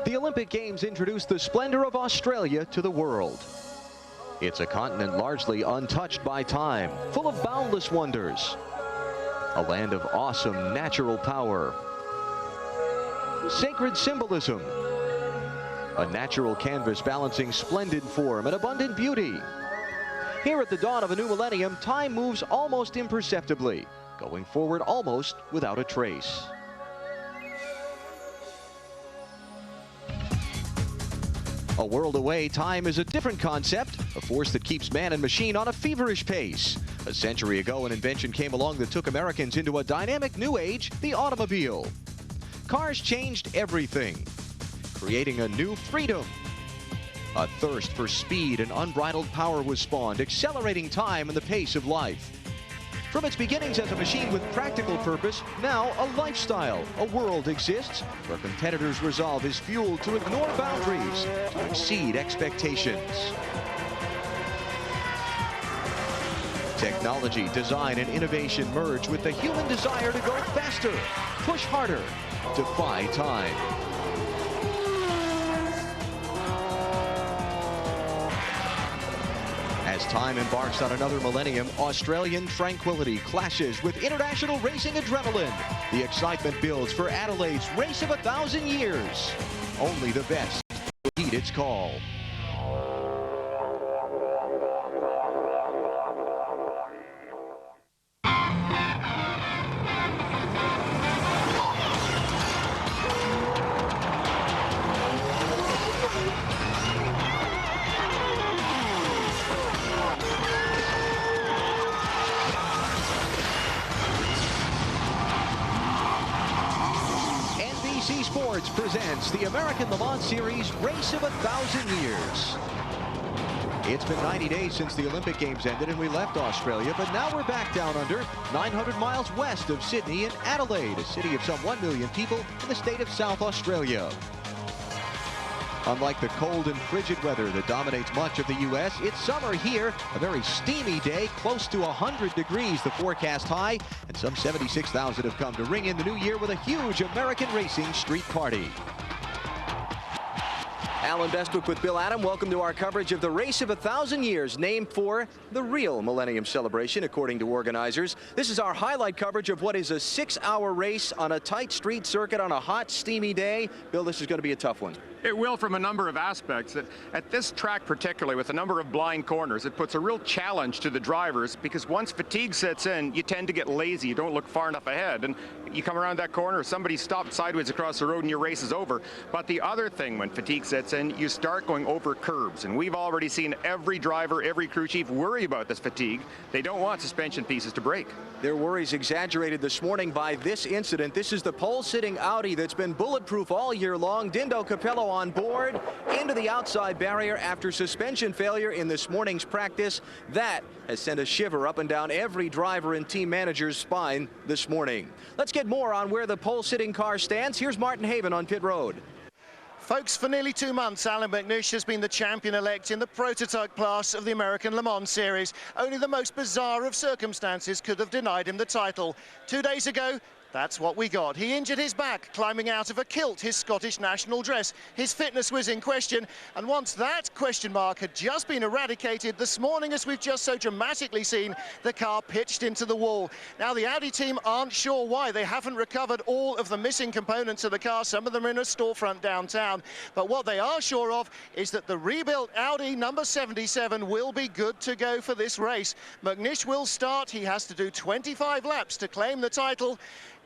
The Olympic Games introduced the splendor of Australia to the world. It's a continent largely untouched by time, full of boundless wonders. A land of awesome natural power. Sacred symbolism. A natural canvas balancing splendid form and abundant beauty. Here at the dawn of a new millennium, time moves almost imperceptibly, going forward almost without a trace. A world away, time is a different concept, a force that keeps man and machine on a feverish pace. A century ago, an invention came along that took Americans into a dynamic new age, the automobile. Cars changed everything, creating a new freedom. A thirst for speed and unbridled power was spawned, accelerating time and the pace of life. From its beginnings as a machine with practical purpose, now a lifestyle. A world exists where competitors' resolve is fueled to ignore boundaries, to exceed expectations. Technology, design, and innovation merge with the human desire to go faster, push harder, defy time. As time embarks on another millennium, Australian tranquility clashes with international racing adrenaline. The excitement builds for Adelaide's race of 1,000 years. Only the best will heed its call. NBC Sports presents the American Lemans Series Race of 1,000 Years. It's been 90 days since the Olympic Games ended and we left Australia, but now we're back down under 900 miles west of Sydney in Adelaide, a city of some 1 million people in the state of South Australia. Unlike the cold and frigid weather that dominates much of the U.S., it's summer here, a very steamy day, close to 100 degrees, the forecast high, and some 76,000 have come to ring in the new year with a huge American racing street party. Alan Bestwick with Bill Adam. Welcome to our coverage of the Race of 1,000 Years, named for the real Millennium Celebration, according to organizers. This is our highlight coverage of what is a 6-hour race on a tight street circuit on a hot, steamy day. Bill, this is going to be a tough one. It will, from a number of aspects. At this track particularly, with a number of blind corners, it puts a real challenge to the drivers, because once fatigue sets in, you tend to get lazy. You don't look far enough ahead, and you come around that corner, somebody stopped sideways across the road and your race is over. But the other thing, when fatigue sets in, you start going over curbs, and we've already seen every driver, every crew chief worry about this fatigue. They don't want suspension pieces to break. Their worries exaggerated this morning by this incident. This is the pole-sitting Audi that's been bulletproof all year long. Dindo Capello on board, into the outside barrier after suspension failure in this morning's practice. That has sent a shiver up and down every driver and team manager's spine this morning. Let's get more on where the pole-sitting car stands. Here's Martin Haven on pit road. Folks, for nearly 2 months, Alan McNish has been the champion-elect in the prototype class of the American Le Mans Series. Only the most bizarre of circumstances could have denied him the title. 2 days ago, that's what we got. He injured his back climbing out of a kilt, his Scottish national dress. His fitness was in question, and once that question mark had just been eradicated, this morning, as we've just so dramatically seen, the car pitched into the wall. Now, the Audi team aren't sure why. They haven't recovered all of the missing components of the car. Some of them are in a storefront downtown. But what they are sure of is that the rebuilt Audi number 77 will be good to go for this race. McNish will start. He has to do 25 laps to claim the title.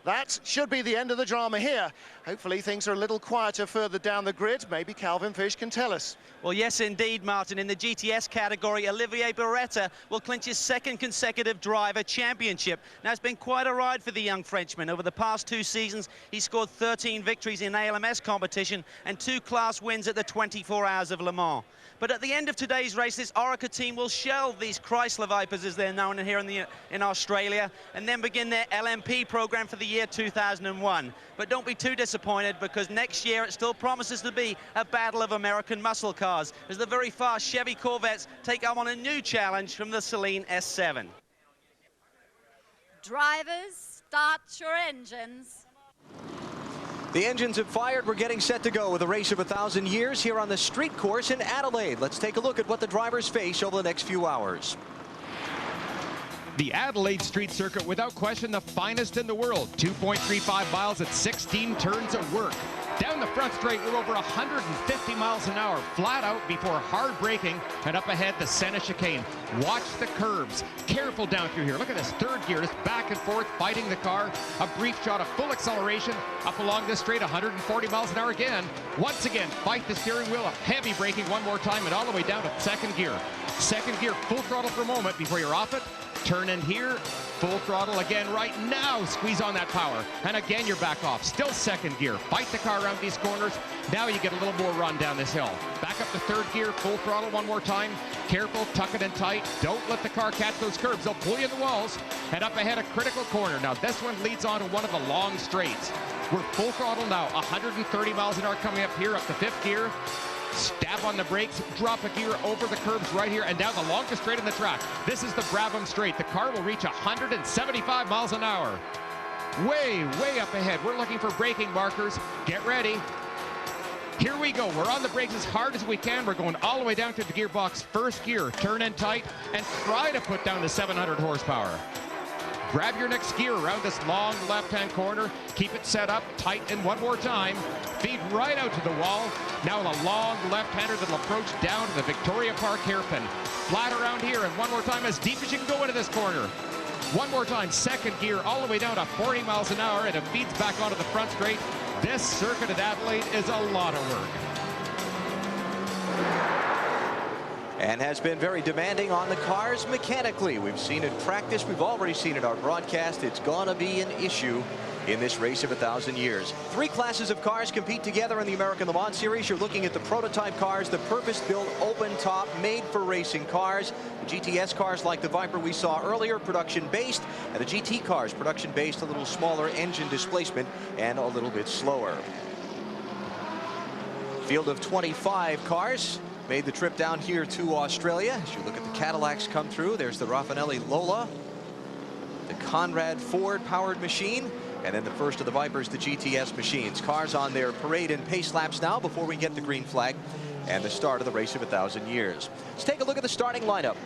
That should be the end of the drama here. Hopefully things are a little quieter further down the grid. Maybe Calvin Fish can tell us. Well, yes, indeed, Martin. In the GTS category, Olivier Beretta will clinch his second consecutive driver championship. Now, it's been quite a ride for the young Frenchman. Over the past 2 seasons, he scored 13 victories in ALMS competition and 2 class wins at the 24 Hours of Le Mans. But at the end of today's race, this Orica team will shelve these Chrysler Vipers, as they're known here in Australia, and then begin their LMP program for the year 2001. But don't be too disappointed, because next year it still promises to be a battle of American muscle cars, as the very fast Chevy Corvettes take on a new challenge from the Saleen S7. Drivers, start your engines. The engines have fired. We're getting set to go with a race of 1,000 years here on the street course in Adelaide. Let's take a look at what the drivers face over the next few hours. The Adelaide Street Circuit, without question, the finest in the world. 2.35 miles at 16 turns of work. Down the front straight, we're over 150 miles an hour, flat out before hard braking, and up ahead, the center chicane. Watch the curves. Careful down through here. Look at this third gear, just back and forth, fighting the car. A brief shot of full acceleration up along this straight, 140 miles an hour again. Once again, fight the steering wheel, heavy braking one more time, and all the way down to second gear. Second gear, full throttle for a moment before you're off it. Turn in here, full throttle again right now. Squeeze on that power. And again, you're back off. Still second gear. Fight the car around these corners. Now you get a little more run down this hill. Back up to third gear, full throttle one more time. Careful, tuck it in tight. Don't let the car catch those curves. They'll pull you in the walls. And up ahead, a critical corner. Now this one leads on to one of the long straights. We're full throttle now. 130 miles an hour coming up here, up to fifth gear. Stab on the brakes, drop a gear over the curbs right here, and down the longest straight in the track. This is the Brabham Straight. The car will reach 175 miles an hour. Way, way up ahead. We're looking for braking markers. Get ready. Here we go. We're on the brakes as hard as we can. We're going all the way down to the gearbox. First gear, turn in tight, and try to put down the 700 horsepower. Grab your next gear around this long left-hand corner. Keep it set up tight, and one more time. Feed right out to the wall. Now a long left-hander that'll approach down to the Victoria Park hairpin. Flat around here, and one more time as deep as you can go into this corner. One more time, second gear all the way down to 40 miles an hour, and it feeds back onto the front straight. This circuit at Adelaide is a lot of work. And has been very demanding on the cars mechanically. We've seen it practice. We've already seen it on broadcast. It's going to be an issue in this race of 1,000 years. Three classes of cars compete together in the American Le Mans Series. You're looking at the prototype cars, the purpose-built, open-top, made-for-racing cars. The GTS cars like the Viper we saw earlier, production-based, and the GT cars, production-based, a little smaller engine displacement and a little bit slower. Field of 25 cars made the trip down here to Australia. As you look at the Cadillacs come through, there's the Raffinelli Lola, the Conrad Ford powered machine, and then the first of the Vipers, the GTS machines. Cars on their parade and pace laps now before we get the green flag and the start of the race of 1,000 years. Let's take a look at the starting lineup.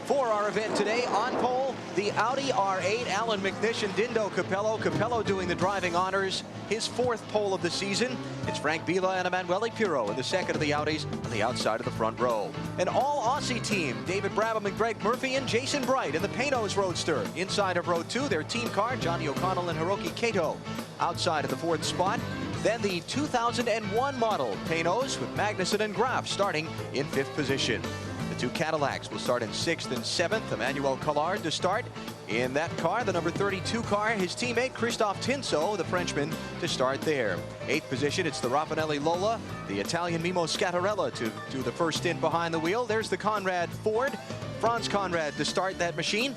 For our event today, on pole, the Audi R8, Alan McNish and Dindo Capello. Capello doing the driving honors, his fourth pole of the season. It's Frank Bila and Emanuele Pirro in the second of the Audis on the outside of the front row. An all-Aussie team, David Brabham and Greg Murphy and Jason Bright in the Panos Roadster. Inside of row two, their team car, Johnny O'Connell and Hiroki Kato outside of the fourth spot. Then the 2001 model Panos with Magnussen and Graf starting in fifth position. The two Cadillacs will start in 6th and 7th. Emmanuel Collard to start in that car. The number 32 car, his teammate Christophe Tinso, the Frenchman, to start there. 8th position, it's the Raffinelli Lola, the Italian Mimo Scattarella to do the first stint behind the wheel. There's the Conrad Ford, Franz Conrad to start that machine.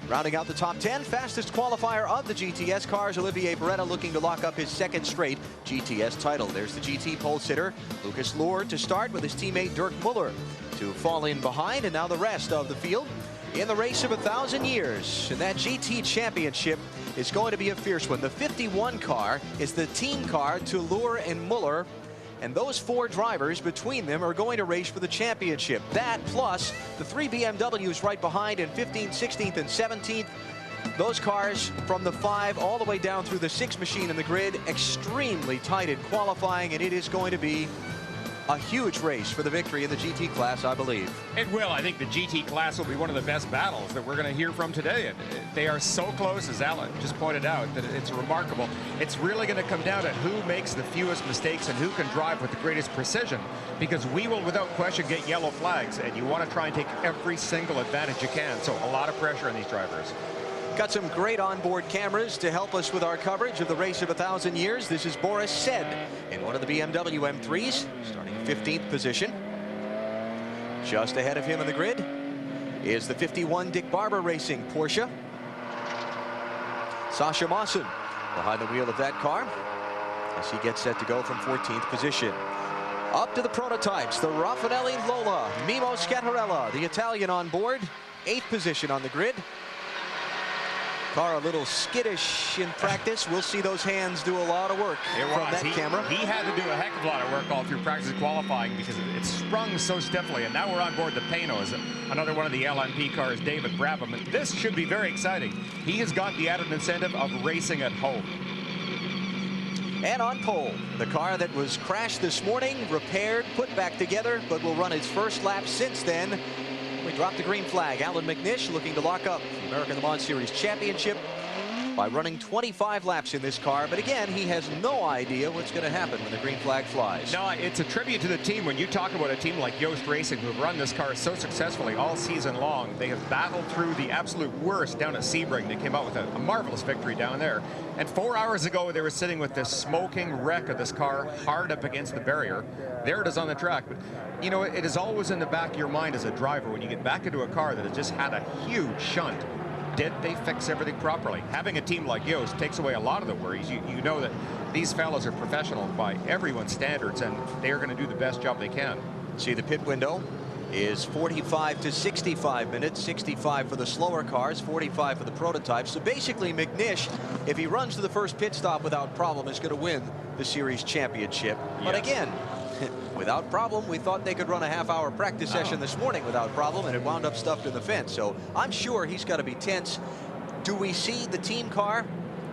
Rounding out the top 10, fastest qualifier of the GTS cars, Olivier Beretta looking to lock up his second straight GTS title. There's the GT pole sitter, Lucas Lohr to start with his teammate Dirk Muller to fall in behind, and now the rest of the field in the race of 1,000 years. And that GT championship is going to be a fierce one. The 51 car is the team car to Lohr and Muller, and those four drivers between them are going to race for the championship. That plus the three BMWs right behind in 15th, 16th, and 17th. Those cars from the 5 all the way down through the 6 machine in the grid, extremely tight in qualifying, and it is going to be a huge race for the victory in the GT class, I believe. It will. I think the GT class will be one of the best battles that we're going to hear from today. And they are so close, as Alan just pointed out, that it's remarkable. It's really going to come down to who makes the fewest mistakes and who can drive with the greatest precision, because we will, without question, get yellow flags, and you want to try and take every single advantage you can. So a lot of pressure on these drivers. Got some great onboard cameras to help us with our coverage of the race of 1,000 years. This is Boris Sed in one of the BMW M3s, starting 15th position. Just ahead of him in the grid is the 51 Dick Barber Racing Porsche. Sasha Mawson behind the wheel of that car as he gets set to go from 14th position. Up to the prototypes, the Raffinelli Lola, Mimo Scattarella, the Italian on board, 8th position on the grid. Car a little skittish in practice. We'll see those hands do a lot of work from that camera. He had to do a heck of a lot of work all through practice qualifying because it sprung so stiffly. And now we're on board the Panos, another one of the LMP cars, David Brabham. And this should be very exciting. He has got the added incentive of racing at home. And on pole, the car that was crashed this morning, repaired, put back together, but will run its first lap since then. We dropped the green flag. Alan McNish looking to lock up the American Le Mans Series Championship by running 25 laps in this car. But again, he has no idea what's going to happen when the green flag flies. No, it's a tribute to the team. When you talk about a team like Yost Racing, who have run this car so successfully all season long, they have battled through the absolute worst down at Sebring. They came out with a marvelous victory down there. And 4 hours ago, they were sitting with this smoking wreck of this car hard up against the barrier. There it is on the track. But, you know, it is always in the back of your mind as a driver when you get back into a car that has just had a huge shunt. Did they fix everything properly? Having a team like Yost takes away a lot of the worries. You know that these fellows are professional by everyone's standards, and they are going to do the best job they can. See, the pit window is 45 to 65 minutes, 65 for the slower cars, 45 for the prototypes. So basically, McNish, if he runs to the first pit stop without problem, is going to win the series championship. But again, without problem, we thought they could run a half-hour practice session this morning without problem, and it wound up stuffed in the fence. So I'm sure he's got to be tense. Do we see the team car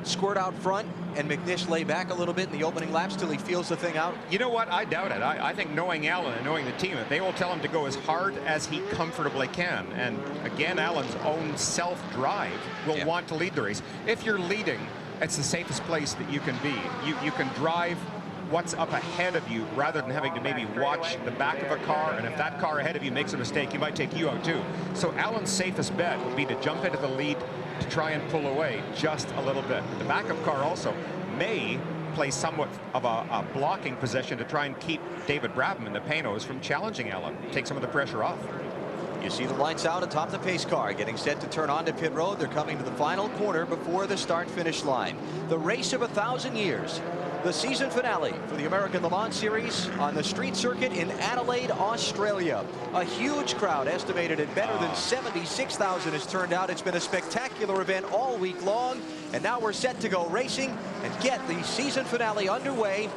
squirt out front and McNish lay back a little bit in the opening laps till he feels the thing out? You know what? I doubt it. I think knowing Alan and knowing the team, they will tell him to go as hard as he comfortably can. And again, Alan's own self-drive will want to lead the race. If you're leading, it's the safest place that you can be. You can drive what's up ahead of you rather than having to maybe watch the back of a car, and if that car ahead of you makes a mistake, he might take you out too. So Alan's safest bet would be to jump into the lead to try and pull away just a little bit. The backup car also may play somewhat of a blocking position to try and keep David Brabham and the Panos from challenging Alan, take some of the pressure off. You see the lights out atop the pace car, getting set to turn onto pit road. They're coming to the final corner before the start-finish line. The race of 1,000 years. The season finale for the American Le Mans Series on the street circuit in Adelaide, Australia. A huge crowd, estimated at better than 76,000, has turned out. It's been a spectacular event all week long, and now we're set to go racing and get the season finale underway.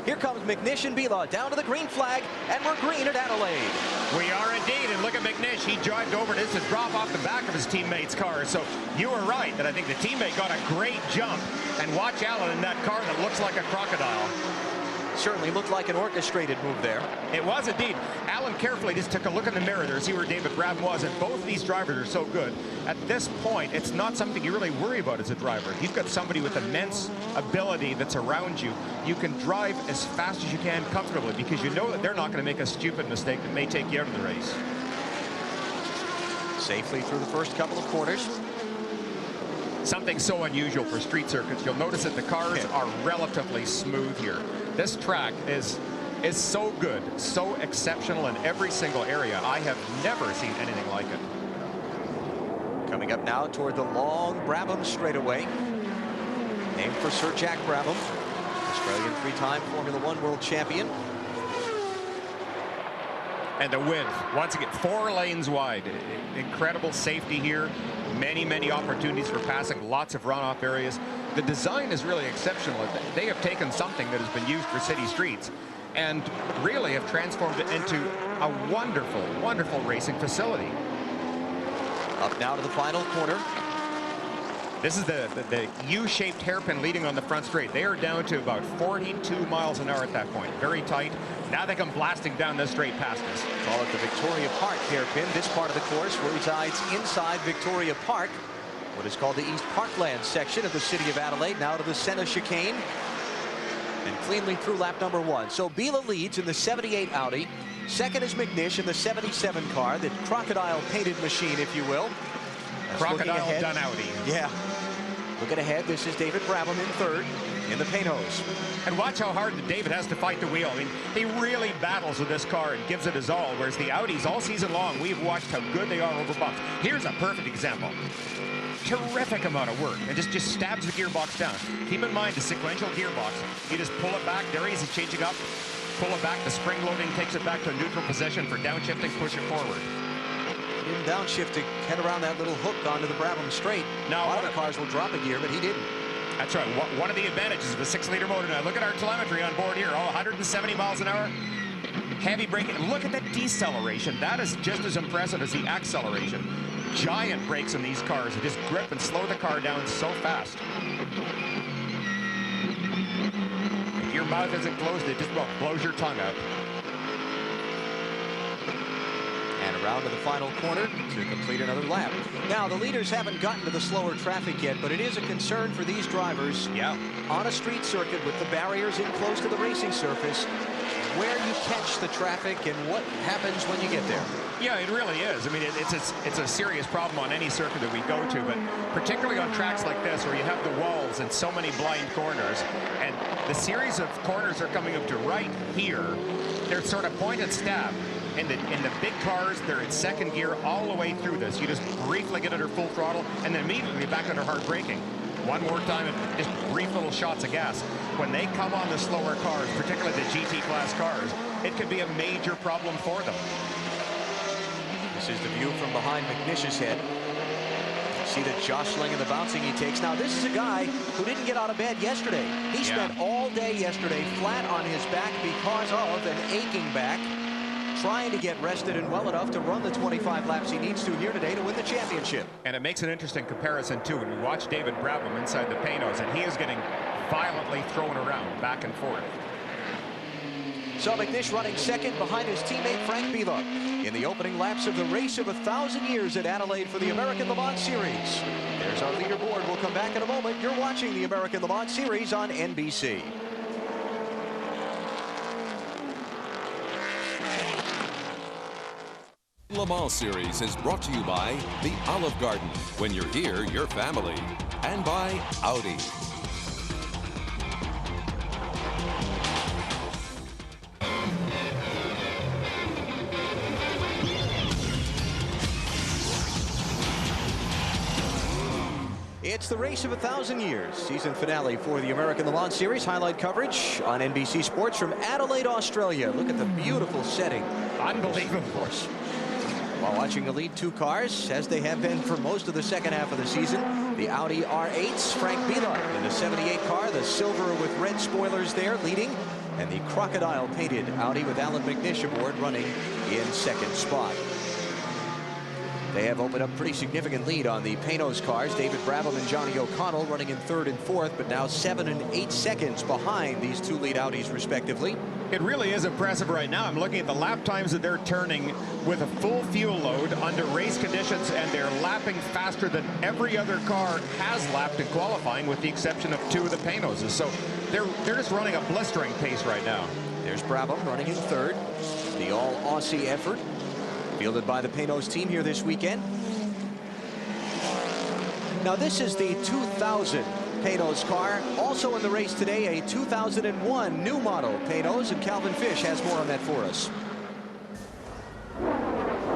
Here comes McNish and Bila down to the green flag, and we're green at Adelaide. We are indeed, and look at McNish. He jived over this to drop off the back of his teammate's car. So you were right that I think the teammate got a great jump. And watch Alan in that car that looks like a crocodile. Certainly looked like an orchestrated move there. It was indeed. Alan carefully just took a look in the mirror there to see where David Brabham was, and both of these drivers are so good. At this point, it's not something you really worry about as a driver. If you've got somebody with immense ability that's around you, you can drive as fast as you can comfortably because you know that they're not going to make a stupid mistake that may take you out of the race. Safely through the first couple of corners. Something so unusual for street circuits. You'll notice that the cars are relatively smooth here. This track is so good, so exceptional in every single area. I have never seen anything like it. Coming up now toward the long Brabham straightaway, named for Sir Jack Brabham, Australian three-time Formula One world champion. And the width, once again, 4 lanes wide. Incredible safety here. Many opportunities for passing, lots of runoff areas. The design is really exceptional. They have taken something that has been used for city streets and really have transformed it into a wonderful racing facility. Up now to the final corner. This is the U-shaped hairpin leading on the front straight. They are down to about 42 miles an hour at that point. Very tight. Now they come blasting down this straight past us. Call it the Victoria Park hairpin. This part of the course resides inside Victoria Park, what is called the East Parkland section of the city of Adelaide. Now to the Senna chicane, and cleanly through lap number 1. So Bila leads in the 78 Audi. Second is McNish in the 77 car, the crocodile painted machine, if you will. Crocodile done Audi. Yeah. Looking ahead, this is David Brabham in third in the Panos. And watch how hard David has to fight the wheel. I mean, he really battles with this car and gives it his all, whereas the Audis all season long, we've watched how good they are over bumps. Here's a perfect example. Terrific amount of work, and just stabs the gearbox down. Keep in mind the sequential gearbox. You just pull it back. There he is changing up. Pull it back. The spring loading takes it back to a neutral position for downshifting, push it forward. Didn't one downshift to head around that little hook onto the Brabham straight. Now, a lot of the cars will drop a gear, but he didn't. That's right. One of the advantages of the 6-liter motor. Now look at our telemetry on board here. Oh, 170 miles an hour. Heavy braking. Look at the deceleration. That is just as impressive as the acceleration. Giant brakes in these cars. They just grip and slow the car down so fast. If your mouth isn't closed, it just about blows your tongue out. And around to the final corner to complete another lap. Now, the leaders haven't gotten to the slower traffic yet, but it is a concern for these drivers. Yeah. On a street circuit with the barriers in close to the racing surface, where you catch the traffic and what happens when you get there. Yeah, it really is. I mean, it's a serious problem on any circuit that we go to, but particularly on tracks like this where you have the walls and so many blind corners, and the series of corners are coming up to right here. They're sort of point and stab. In the big cars, they're in second gear all the way through this. You just briefly get under full throttle and then immediately back under hard braking. One more time, and just brief little shots of gas. When they come on the slower cars, particularly the GT class cars, it could be a major problem for them. This is the view from behind McNish's head. See the jostling and the bouncing he takes. Now, this is a guy who didn't get out of bed yesterday. He spent all day yesterday flat on his back because of an aching back, trying to get rested and well enough to run the 25 laps he needs to here today to win the championship. And it makes an interesting comparison, too, when we watch David Brabham inside the Panos, and he is getting violently thrown around back and forth. So McNish running second behind his teammate Frank Biela in the opening laps of the race of 1,000 years at Adelaide for the American Le Mans Series. There's our leaderboard. We'll come back in a moment. You're watching the American Le Mans Series on NBC. Le Mans Series is brought to you by the Olive Garden. When you're here, you're family. And by Audi. It's the race of 1,000 years. Season finale for the American Le Mans Series. Highlight coverage on NBC Sports from Adelaide, Australia. Look at the beautiful setting. Unbelievable. Of course. While watching the lead two cars, as they have been for most of the second half of the season, the Audi R8s, Frank Biela in the 78 car, the silver with red spoilers there leading, and the crocodile painted Audi with Alan McNish aboard running in second spot. They have opened up pretty significant lead on the Panos cars. David Brabham and Johnny O'Connell running in third and fourth, but now 7 and 8 seconds behind these two lead Audis respectively. It really is impressive right now. I'm looking at the lap times that they're turning with a full fuel load under race conditions, and they're lapping faster than every other car has lapped in qualifying, with the exception of two of the Panoses. So they're just running a blistering pace right now. There's Brabham running in third. The all-Aussie effort fielded by the Panos team here this weekend. Now this is the 2000 Panos car. Also in the race today, a 2001 new model Panos, and Calvin Fish has more on that for us.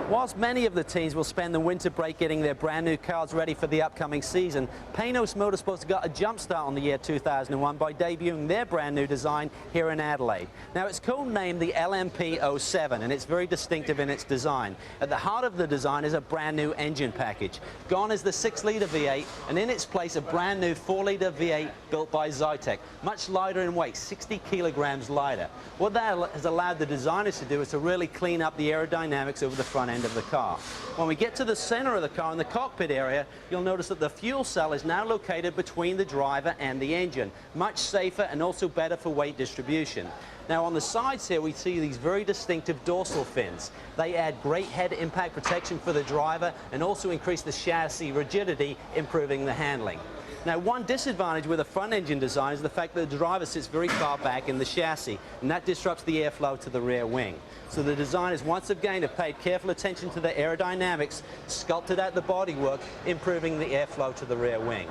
Whilst many of the teams will spend the winter break getting their brand new cars ready for the upcoming season, Panos Motorsports got a jump start on the year 2001 by debuting their brand new design here in Adelaide. Now it's codenamed the LMP07, and it's very distinctive in its design. At the heart of the design is a brand new engine package. Gone is the 6-litre V8, and in its place a brand new 4-litre V8 built by Zytek, much lighter in weight, 60 kilograms lighter. What that has allowed the designers to do is to really clean up the aerodynamics over the front end of the car. When we get to the center of the car in the cockpit area, you'll notice that the fuel cell is now located between the driver and the engine, much safer and also better for weight distribution. Now on the sides here we see these very distinctive dorsal fins. They add great head impact protection for the driver and also increase the chassis rigidity, improving the handling. Now, one disadvantage with a front engine design is the fact that the driver sits very far back in the chassis, and that disrupts the airflow to the rear wing. So the designers once again have paid careful attention to the aerodynamics, sculpted out the bodywork, improving the airflow to the rear wing.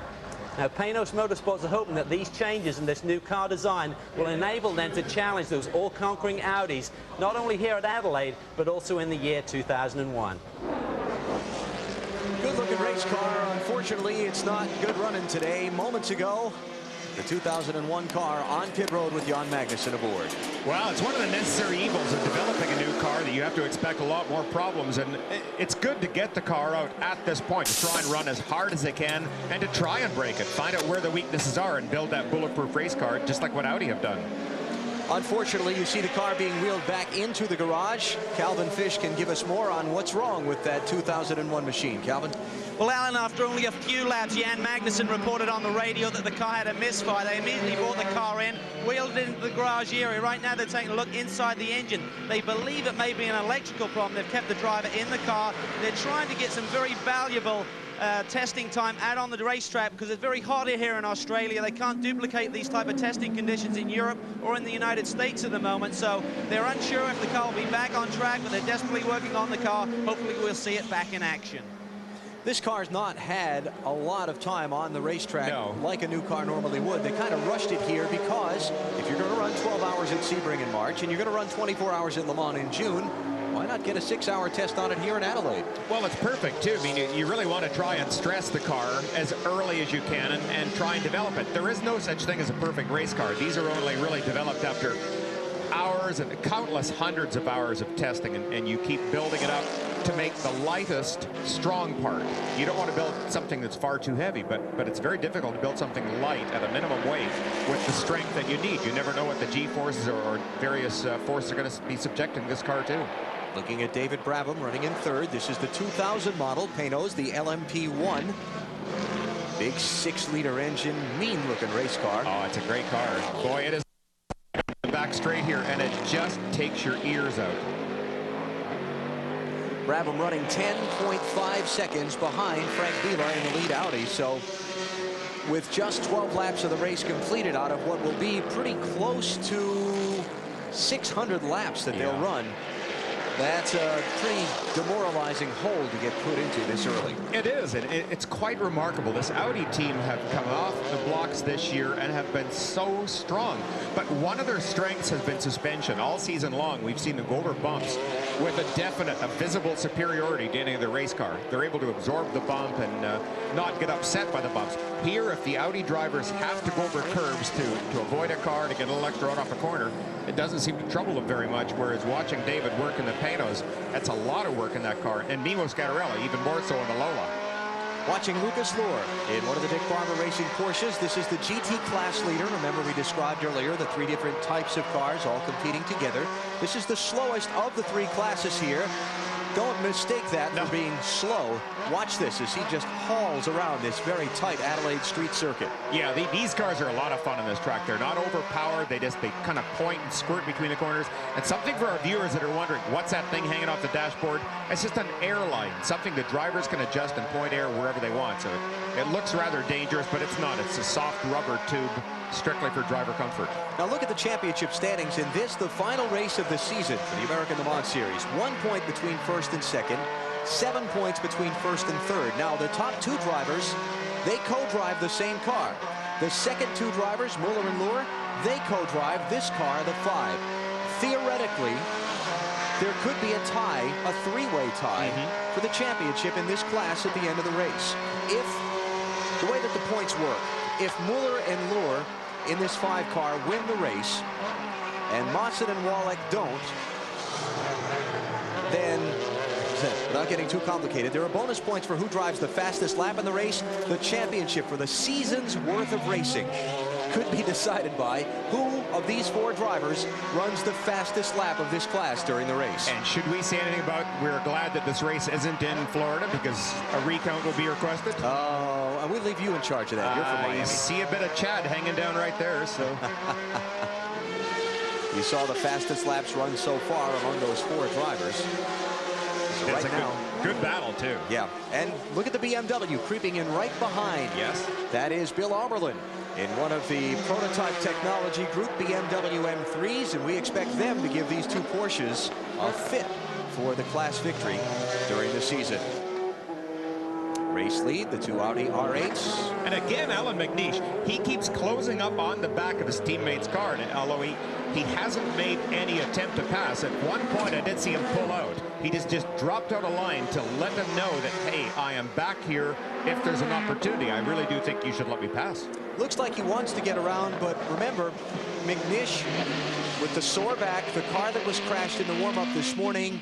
Now, Panos Motorsports are hoping that these changes in this new car design will enable them to challenge those all-conquering Audis, not only here at Adelaide, but also in the year 2001. Good-looking race car. Unfortunately, it's not good running today. Moments ago, the 2001 car on pit road with Jan Magnussen aboard. Well, it's one of the necessary evils of developing a new car that you have to expect a lot more problems, and it's good to get the car out at this point to try and run as hard as they can and to try and break it, find out where the weaknesses are and build that bulletproof race car just like what Audi have done. Unfortunately, you see the car being wheeled back into the garage. Calvin Fish can give us more on what's wrong with that 2001 machine. Calvin? Well, Alan, after only a few laps, Jan Magnussen reported on the radio that the car had a misfire. They immediately brought the car in, wheeled it into the garage area. Right now, they're taking a look inside the engine. They believe it may be an electrical problem. They've kept the driver in the car. They're trying to get some very valuable testing time out on the racetrack because it's very hot here in Australia. They can't duplicate these type of testing conditions in Europe or in the United States at the moment, so they're unsure if the car will be back on track, but they're desperately working on the car. Hopefully we'll see it back in action. This car's not had a lot of time on the racetrack like a new car normally would. They kind of rushed it here because if you're going to run 12 hours at Sebring in March and you're going to run 24 hours in Le Mans in June, why not get a 6-hour test on it here in Adelaide? Well, it's perfect, too. I mean, you really want to try and stress the car as early as you can and try and develop it. There is no such thing as a perfect race car. These are only really developed after hours and countless hundreds of hours of testing, and you keep building it up to make the lightest strong part. You don't want to build something that's far too heavy, but it's very difficult to build something light at a minimum weight with the strength that you need. You never know what the G-forces or various forces are going to be subjecting this car to. Looking at David Brabham running in third. This is the 2000 model. Pano's the LMP1. Big 6-liter engine, mean-looking race car. Oh, it's a great car. Boy, it is back straight here, and it just takes your ears out. Brabham running 10.5 seconds behind Frank Vila in the lead Audi. So with just 12 laps of the race completed out of what will be pretty close to 600 laps that they'll run, that's a pretty demoralizing hole to get put into this early. It is, and it's quite remarkable. This Audi team have come off the blocks this year and have been so strong. But one of their strengths has been suspension. All season long, we've seen them go over bumps with a definite, a visible superiority to any of the race car. They're able to absorb the bump and not get upset by the bumps. Here, if the Audi drivers have to go over curbs to avoid a car, to get a little extra out off a corner, it doesn't seem to trouble them very much, whereas watching David work in the Panos, that's a lot of work in that car. And Mimo Scattarella, even more so in the Lola. Watching Lucas Lohr in one of the Dick Barber Racing Porsches. This is the GT class leader. Remember, we described earlier the 3 different types of cars all competing together. This is the slowest of the 3 classes here. Don't mistake that for being slow. Watch this as he just hauls around this very tight Adelaide street circuit. Yeah, these cars are a lot of fun on this track. They're not overpowered. They kind of point and squirt between the corners. And something for our viewers that are wondering, what's that thing hanging off the dashboard? It's just an air line, something the drivers can adjust and point air wherever they want. So it looks rather dangerous, but it's not. It's a soft rubber tube strictly for driver comfort. Now look at the championship standings in this, the final race of the season for the American Le Mans Series. 1 point between first and second, 7 points between first and third. Now the top 2 drivers, they co-drive the same car. The second 2 drivers, Muller and Lohr, they co-drive this car, the 5. Theoretically, there could be a tie, a 3-way tie for the championship in this class at the end of the race. If the way that the points work, if Muller and Lohr in this 5 car win the race and Mawson and Wallach don't, then, without getting too complicated, there are bonus points for who drives the fastest lap in the race. The championship for the season's worth of racing could be decided by who of these 4 drivers runs the fastest lap of this class during the race. And should we say anything about, we're glad that this race isn't in Florida because a recount will be requested? Oh, and we leave you in charge of that. You're from Miami. You see a bit of Chad hanging down right there, so. You saw the fastest laps run so far among those 4 drivers. So it's right a now, good battle, too. Yeah, and look at the BMW creeping in right behind. Yes. That is Bill Auberlen in one of the prototype technology group BMW M3s, and we expect them to give these 2 Porsches a fit for the class victory during the season. Race lead, the 2 Audi R8s. And again, Alan McNeish, he keeps closing up on the back of his teammate's car, and although he hasn't made any attempt to pass, at one point I did see him pull out. He just dropped out a line to let them know that, hey, I am back here if there's an opportunity. I really do think you should let me pass. Looks like he wants to get around, but remember, McNish with the sore back, the car that was crashed in the warm-up this morning,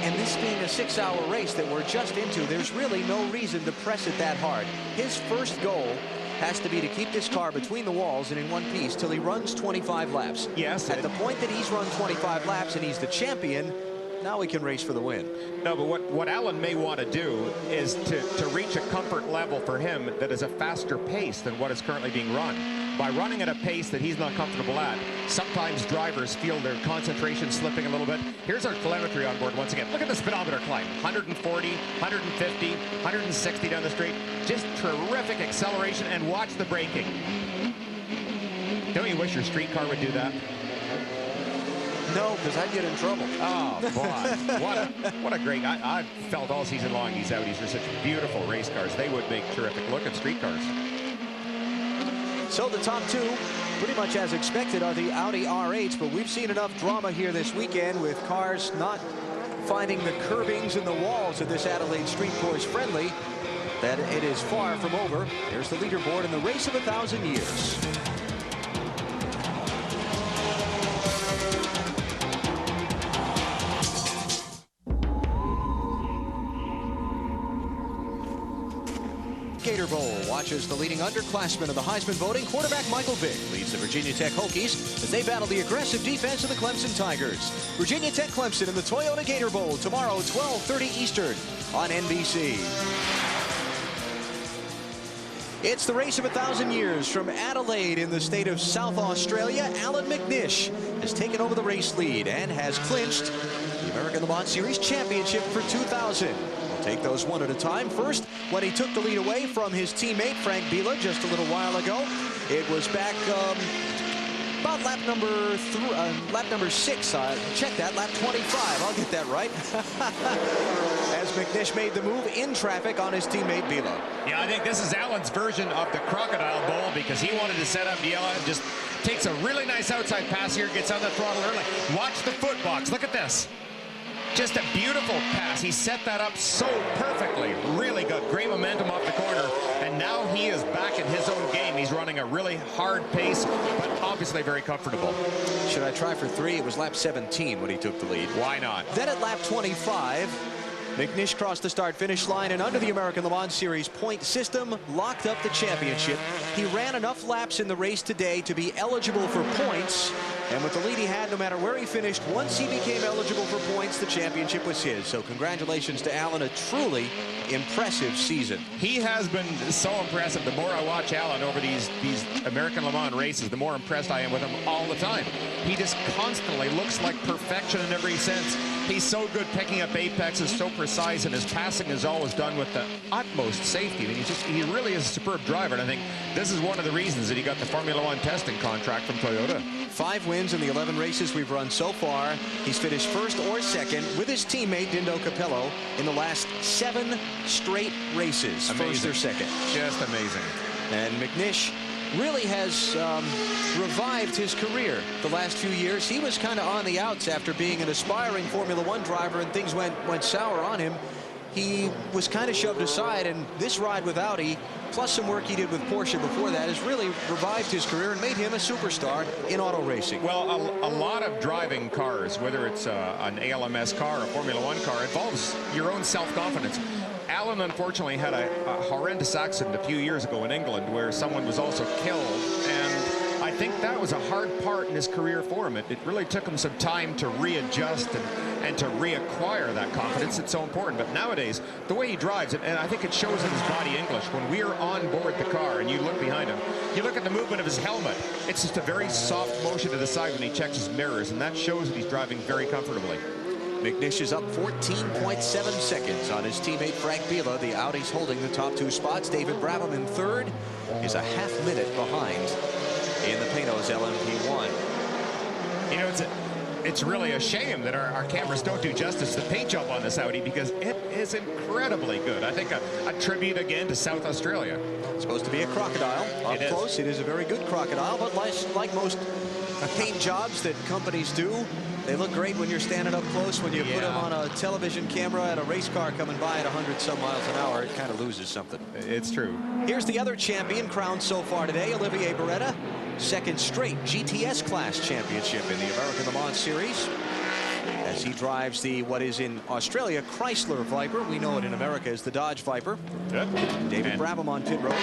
and this being a 6-hour race that we're just into, there's really no reason to press it that hard. His first goal has to be to keep this car between the walls and in one piece till he runs 25 laps. Yes. At the point that he's run 25 laps and he's the champion, now he can race for the win. No, but what Alan may want to do is to reach a comfort level for him that is a faster pace than what is currently being run. By running at a pace that he's not comfortable at, sometimes drivers feel their concentration slipping a little bit. Here's our telemetry on board once again. Look at the speedometer climb. 140, 150, 160 down the straight. Just terrific acceleration, and watch the braking. Don't you wish your street car would do that? No, because I'd get in trouble. Oh, boy. What a great... I've felt all season long these Audis are such beautiful race cars. They would make terrific looking street cars. So the top two, pretty much as expected, are the Audi R8s, but we've seen enough drama here this weekend with cars not finding the curbings and the walls of this Adelaide street course friendly, that it is far from over. Here's the leaderboard in the race of 1,000 years. Gator Bowl watches the leading underclassmen of the Heisman voting. Quarterback Michael Vick leads the Virginia Tech Hokies as they battle the aggressive defense of the Clemson Tigers. Virginia Tech Clemson in the Toyota Gator Bowl tomorrow, 12:30 Eastern on NBC. It's the race of 1,000 years from Adelaide in the state of South Australia. Alan McNish has taken over the race lead and has clinched the American Le Mans Series Championship for 2000. Take those one at a time. First, when he took the lead away from his teammate Frank Biela just a little while ago, it was back about lap number 6. Check that, lap 25. I'll get that right. As McNish made the move in traffic on his teammate Biela. Yeah, I think this is Alan's version of the Crocodile Bowl, because he wanted to set up Biela and just takes a really nice outside pass here, gets on the throttle early. Watch the foot box. Look at this. Just a beautiful pass. He set that up so perfectly. Really good. Great momentum off the corner. And now he is back in his own game. He's running a really hard pace, but obviously very comfortable. Should I try for 3? It was lap 17 when he took the lead. Why not? Then at lap 25, McNish crossed the start-finish line and under the American Le Mans Series point system locked up the championship. He ran enough laps in the race today to be eligible for points. And with the lead he had, no matter where he finished, once he became eligible for points, the championship was his. So congratulations to Alan, a truly impressive season. He has been so impressive. The more I watch Alan over these American Le Mans races, the more impressed I am with him all the time. He just constantly looks like perfection in every sense. He's so good picking up apexes, so precise, and his passing is always done with the utmost safety. I mean, he really is a superb driver, and I think this is one of the reasons that he got the Formula One testing contract from Toyota. 5 wins in the 11 races we've run so far. He's finished first or second with his teammate Dindo Capello in the last 7 straight races. Amazing. First or second. Just amazing. And McNish really has revived his career the last few years. He was kind of on the outs after being an aspiring Formula One driver, and things went sour on him. He was kind of shoved aside, and this ride with Audi, plus some work he did with Porsche before that, has really revived his career and made him a superstar in auto racing. Well, a lot of driving cars, whether it's an ALMS car or a Formula One car, involves your own self-confidence. Alan, unfortunately, had a horrendous accident a few years ago in England where someone was also killed, and I think that was a hard part in his career for him. It really took him some time to readjust and to reacquire that confidence. It's so important. But nowadays, the way he drives it, and I think it shows in his body English, when we are on board the car and you look behind him, you look at the movement of his helmet, it's just a very soft motion to the side when he checks his mirrors, and that shows that he's driving very comfortably. McNish is up 14.7 seconds on his teammate Frank Biela. The Audis holding the top 2 spots. David Brabham in third is a half minute behind in the Panos LMP1. You know, it's really a shame that our cameras don't do justice to the paint job on this Audi, because it is incredibly good. I think a tribute again to South Australia. It's supposed to be a crocodile. Up close, it is a very good crocodile, but like most paint jobs that companies do. They look great when you're standing up close. When you put them on a television camera at a race car coming by at 100-some miles an hour, it kind of loses something. It's true. Here's the other champion crowned so far today, Olivier Beretta. Second straight GTS class championship in the American Le Mans Series, as he drives the, what is in Australia, Chrysler Viper. We know it in America as the Dodge Viper. Good. David Brabham on pit road.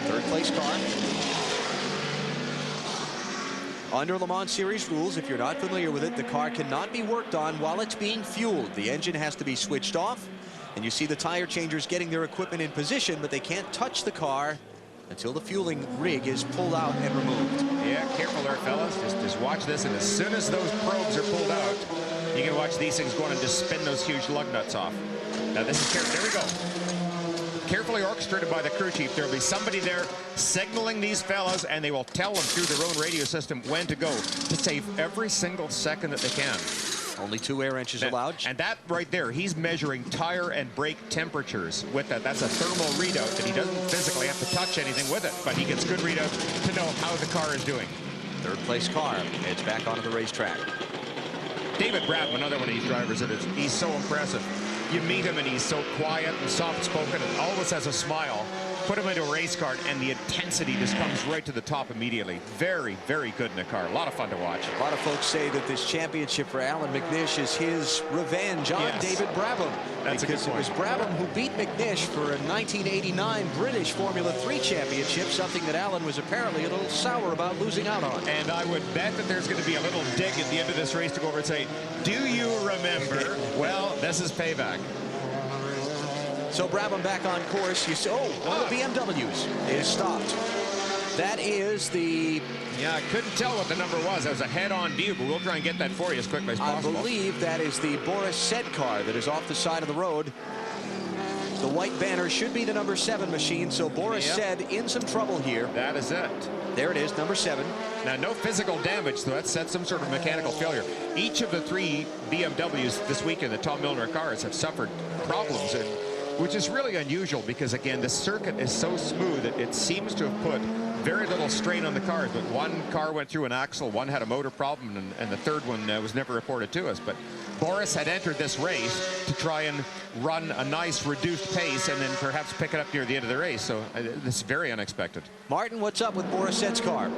Third place car. Under Le Mans Series rules, if you're not familiar with it, the car cannot be worked on while it's being fueled. The engine has to be switched off, and you see the tire changers getting their equipment in position, but they can't touch the car until the fueling rig is pulled out and removed. Yeah, careful there, fellas. Just watch this, and as soon as those probes are pulled out, you can watch these things go on and just spin those huge lug nuts off. Now this is careful. There we go. Carefully orchestrated by the crew chief. There'll be somebody there signaling these fellas, and they will tell them through their own radio system when to go to save every single second that they can. Only 2 air inches allowed. And that right there, he's measuring tire and brake temperatures with that. That's a thermal readout that he doesn't physically have to touch anything with it, but he gets good readout to know how the car is doing. Third place car heads back onto the racetrack. David Brabham, another one of these drivers, he's so impressive. You meet him and he's so quiet and soft-spoken and always has a smile. Put him into a race car and the intensity just comes right to the top immediately. Very, very good in the car. A lot of fun to watch. A lot of folks say that this championship for Alan McNish is his revenge on David Brabham. That's because it was Brabham who beat McNish for a 1989 British Formula 3 championship, something that Alan was apparently a little sour about losing out on. And I would bet that there's going to be a little dig at the end of this race to go over and say, do you remember? Well, this is payback. So Brabham back on course. You see, one of the BMWs is stopped. That is the... Yeah, I couldn't tell what the number was. That was a head-on view, but we'll try and get that for you as quickly as possible. I believe that is the Boris Said car that is off the side of the road. The white banner should be the number 7 machine, so Boris Said in some trouble here. That is it. There it is, number 7. Now, no physical damage, so that's some sort of mechanical failure. Each of the 3 BMWs this weekend, the Tom Milner cars, have suffered problems, which is really unusual because, again, the circuit is so smooth that it seems to have put very little strain on the cars. But one car went through an axle, one had a motor problem, and the third one was never reported to us. But Boris had entered this race to try and run a nice reduced pace and then perhaps pick it up near the end of the race. So this is very unexpected. Martin, what's up with Boris Said's car?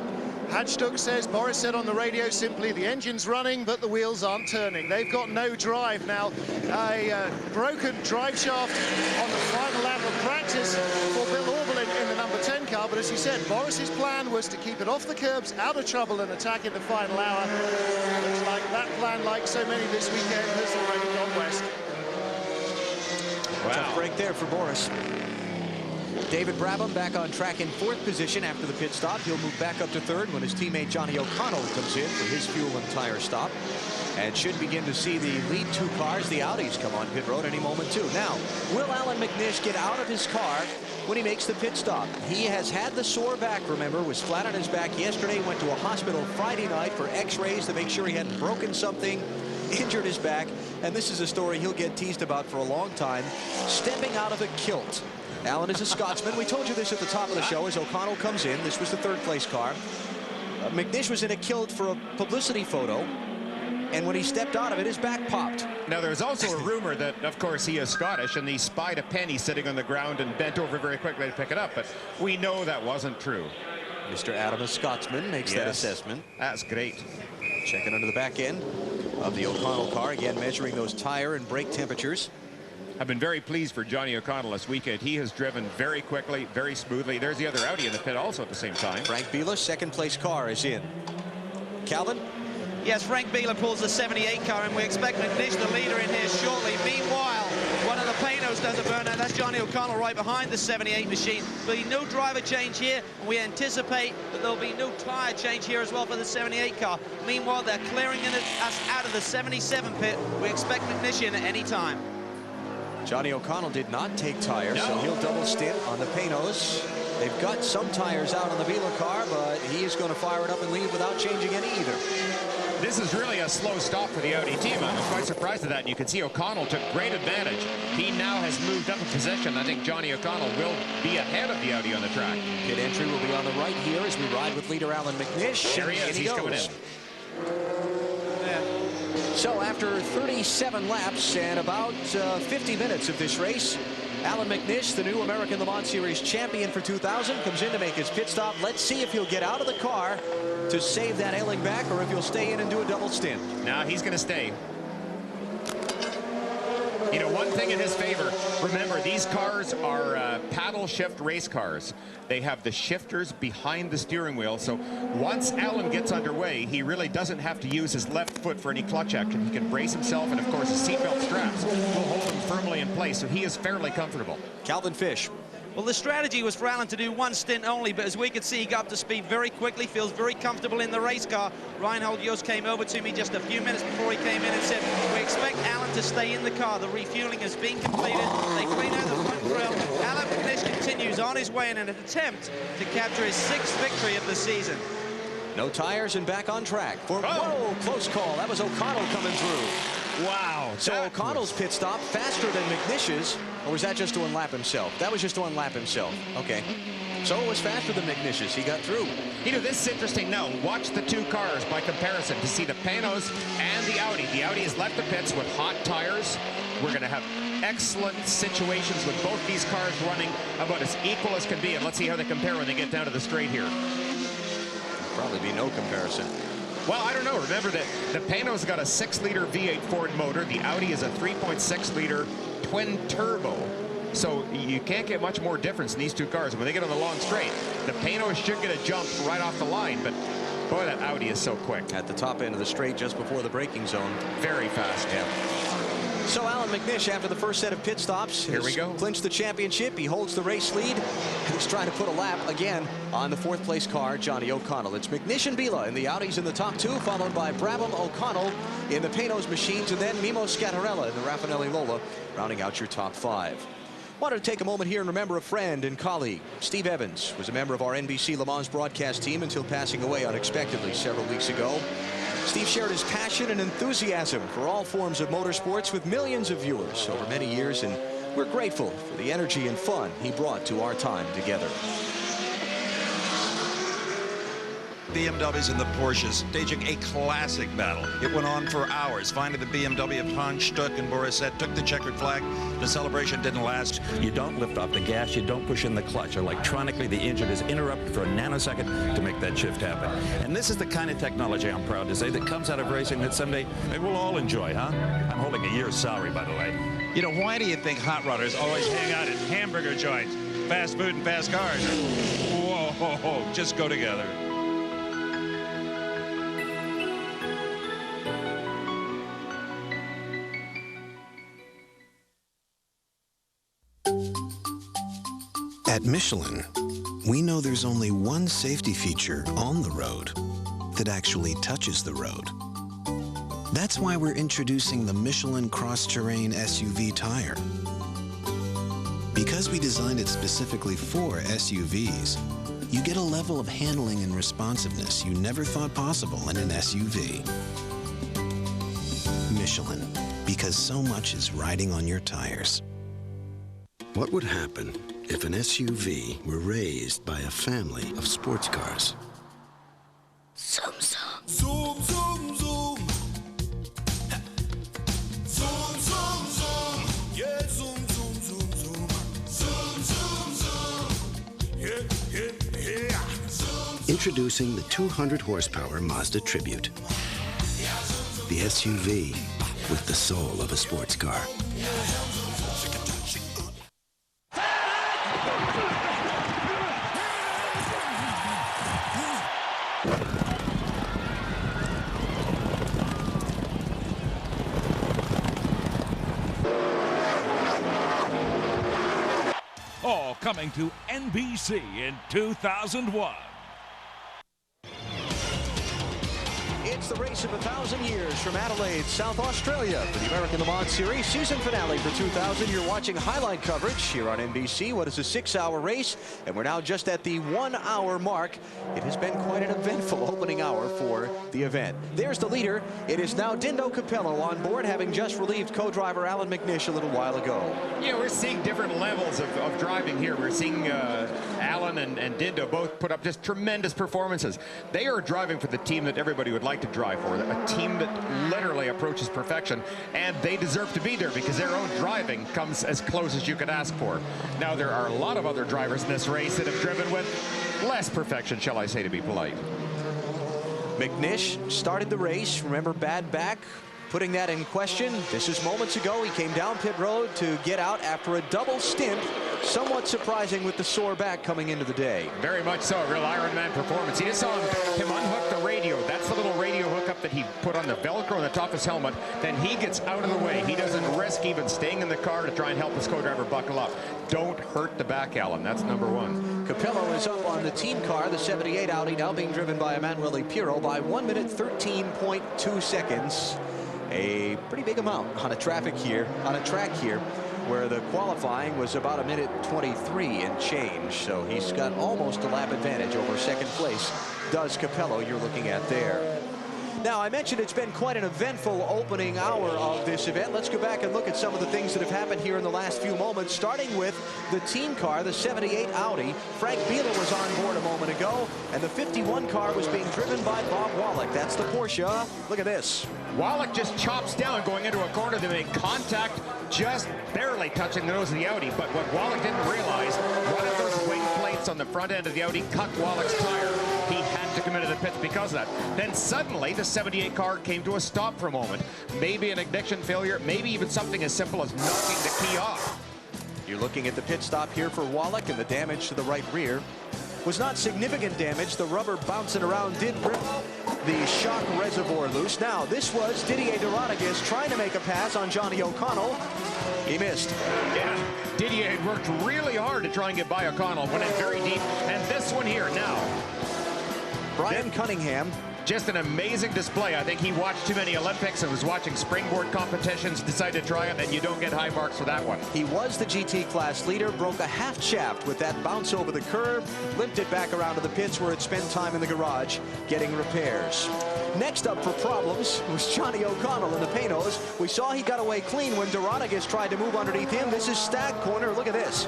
Hatchduck says, Boris said on the radio simply, the engine's running, but the wheels aren't turning. They've got no drive now. A broken drive shaft on the final lap of practice for Bill Auberlin in the number 10 car. But as you said, Boris's plan was to keep it off the curbs, out of trouble, and attack in the final hour. Looks like that plan, like so many this weekend, has already gone west. Wow. Tough break there for Boris. David Brabham back on track in 4th position after the pit stop. He'll move back up to 3rd when his teammate Johnny O'Connell comes in for his fuel and tire stop. And should begin to see the lead 2 cars, the Audis, come on pit road any moment too. Now, will Alan McNish get out of his car when he makes the pit stop? He has had the sore back, remember, was flat on his back yesterday, went to a hospital Friday night for x-rays to make sure he hadn't broken something, injured his back, and this is a story he'll get teased about for a long time, stepping out of a kilt. Alan is a Scotsman. We told you this at the top of the show as O'Connell comes in. This was the 3rd place car. McNish was in a kilt for a publicity photo, and when he stepped out of it, his back popped. Now, there's also a rumor that, of course, he is Scottish, and he spied a penny sitting on the ground and bent over very quickly to pick it up, but we know that wasn't true. Mr. Adam, a Scotsman, makes that assessment. That's great. Checking under the back end of the O'Connell car, again measuring those tire and brake temperatures. I've been very pleased for Johnny O'Connell this weekend. He has driven very quickly, very smoothly. There's the other Audi in the pit also at the same time. Frank Biela, 2nd place car, is in. Calvin? Yes, Frank Biela pulls the 78 car, and we expect McNish, the leader, in here shortly. Meanwhile, one of the Panos does a burnout. That's Johnny O'Connell right behind the 78 machine. There'll be no driver change here, and we anticipate that there'll be no tire change here as well for the 78 car. Meanwhile, they're clearing us out of the 77 pit. We expect McNish in at any time. Johnny O'Connell did not take tires, so he'll double stint on the Panos. They've got some tires out on the Biela car, but he is going to fire it up and leave without changing any either. This is really a slow stop for the Audi team. I'm quite surprised at that. And you can see O'Connell took great advantage. He now has moved up a position. I think Johnny O'Connell will be ahead of the Audi on the track. Pit entry will be on the right here as we ride with leader Alan McNish. There he is. He's coming in. So after 37 laps and about 50 minutes of this race, Alan McNish, the new American Le Mans Series champion for 2000, comes in to make his pit stop. Let's see if he'll get out of the car to save that ailing back or if he'll stay in and do a double stint. Now he's going to stay. You know, one thing in his favor, remember, these cars are paddle shift race cars. They have the shifters behind the steering wheel, so once Alan gets underway, he really doesn't have to use his left foot for any clutch action. He can brace himself, and of course, his seatbelt straps will hold him firmly in place, so he is fairly comfortable. Calvin Fish. Well, the strategy was for Alan to do one stint only, but as we could see, he got up to speed very quickly, feels very comfortable in the race car. Reinhold Jost came over to me just a few minutes before he came in and said, we expect Alan to stay in the car. The refueling has been completed. They clean out the front grille. Alan McNish continues on his way in an attempt to capture his 6th victory of the season. No tires and back on track. Whoa, close call. That was O'Connell coming through. Wow. So O'Connell's pit stop faster than McNish's, or was that just to unlap himself? That was just to unlap himself. Okay. So it was faster than McNish's. He got through. You know, this is interesting now. Watch the two cars by comparison to see the Panos and the Audi. The Audi has left the pits with hot tires. We're going to have excellent situations with both these cars running about as equal as can be. And let's see how they compare when they get down to the straight here. Probably be no comparison. Well, I don't know. Remember that the Panos got a 6-liter V8 Ford motor. The Audi is a 3.6-liter twin turbo. So you can't get much more difference in these two cars. When they get on the long straight, the Panos should get a jump right off the line. But boy, that Audi is so quick. At the top end of the straight just before the braking zone. Very fast. Yeah. So Alan McNish, after the first set of pit stops, here we go, clinched the championship. He holds the race lead, and he's trying to put a lap again on the 4th place car, Johnny O'Connell. It's McNish and Bila in the Audis in the top 2, followed by Brabham, O'Connell in the Panos machines, and then Mimo Scattarella in the Raffinelli Lola, rounding out your top 5. Wanted to take a moment here and remember a friend and colleague. Steve Evans was a member of our NBC Le Mans broadcast team until passing away unexpectedly several weeks ago. Steve shared his passion and enthusiasm for all forms of motorsports with millions of viewers over many years, and we're grateful for the energy and fun he brought to our time together. BMWs and the Porsches staging a classic battle. It went on for hours. Finally, the BMW of Hans Stuck and Borisset took the checkered flag. The celebration didn't last. You don't lift off the gas, you don't push in the clutch. Electronically, the engine is interrupted for a nanosecond to make that shift happen. And this is the kind of technology, I'm proud to say, that comes out of racing that someday maybe we'll all enjoy, huh? I'm holding a year's salary, by the way. You know, why do you think hot rodders always hang out in hamburger joints? Fast food and fast cars. Whoa, just go together. At Michelin, we know there's only one safety feature on the road that actually touches the road. That's why we're introducing the Michelin Cross-Terrain SUV tire. Because we designed it specifically for SUVs, you get a level of handling and responsiveness you never thought possible in an SUV. Michelin, because so much is riding on your tires. What would happen if an SUV were raised by a family of sports cars? Zoom, zoom. Zoom, zoom, zoom. Zoom, zoom, zoom. Yeah, zoom, zoom, zoom, zoom. Zoom, zoom, zoom. Yeah. Zoom. Introducing the 200 horsepower Mazda Tribute. The SUV with the soul of a sports car. All coming to NBC in 2001. It's the race of 1,000 years from Adelaide, South Australia for the American Le Mans Series season finale for 2000. You're watching highlight coverage here on NBC. What is a 6-hour race? And we're now just at the 1-hour mark. It has been quite an eventful opening hour for the event. There's the leader. It is now Dindo Capello on board, having just relieved co-driver Alan McNish a little while ago. Yeah, we're seeing different levels of driving here. We're seeing Alan and Dindo both put up just tremendous performances. They are driving for the team that everybody would like to drive for, a team that literally approaches perfection, and they deserve to be there because their own driving comes as close as you could ask for. Now, there are a lot of other drivers in this race that have driven with less perfection, shall I say, to be polite. McNish started the race. Remember, bad back, putting that in question. This is moments ago. He came down pit road to get out after a double stint. Somewhat surprising with the sore back coming into the day. Very much so, a real Ironman performance. You just saw him unhook the radio. That's the little radio hookup that he put on the Velcro on the top of his helmet. Then he gets out of the way. He doesn't risk even staying in the car to try and help his co-driver buckle up. Don't hurt the back, Alan. That's number one. Capello is up on the team car, the 78 Audi, now being driven by Emanuele Pirro by 1 minute 13.2 seconds. A pretty big amount on a track here, where the qualifying was about 1 minute 23 and change. So he's got almost a lap advantage over second place. Does Capello, you're looking at there. Now, I mentioned it's been quite an eventful opening hour of this event. Let's go back and look at some of the things that have happened here in the last few moments, starting with the team car, the 78 Audi. Frank Bieler was on board a moment ago, and the 51 car was being driven by Bob Wallach. That's the Porsche. Look at this. Wallach just chops down going into a corner. They make contact, just barely touching the nose of the Audi. But what Wallach didn't realize, one of those wing plates on the front end of the Audi cut Wallach's tire. He had to come into the pits because of that. Then suddenly the 78 car came to a stop for a moment. Maybe an ignition failure, maybe even something as simple as knocking the key off. You're looking at the pit stop here for Wallach, and the damage to the right rear was not significant damage. The rubber bouncing around did rip the shock reservoir loose. Now, this was Didier Dorotagus trying to make a pass on Johnny O'Connell. He missed. Yeah, Didier had worked really hard to try and get by O'Connell, went in very deep, and this one here now. Brian Cunningham. Just an amazing display. I think he watched too many Olympics and was watching springboard competitions, decided to try it, and you don't get high marks for that one. He was the GT class leader, broke a half shaft with that bounce over the curb, limped it back around to the pits where it spent time in the garage getting repairs. Next up for problems was Johnny O'Connell in the Panos. We saw he got away clean when Dorotagus tried to move underneath him. This is Stag corner. Look at this.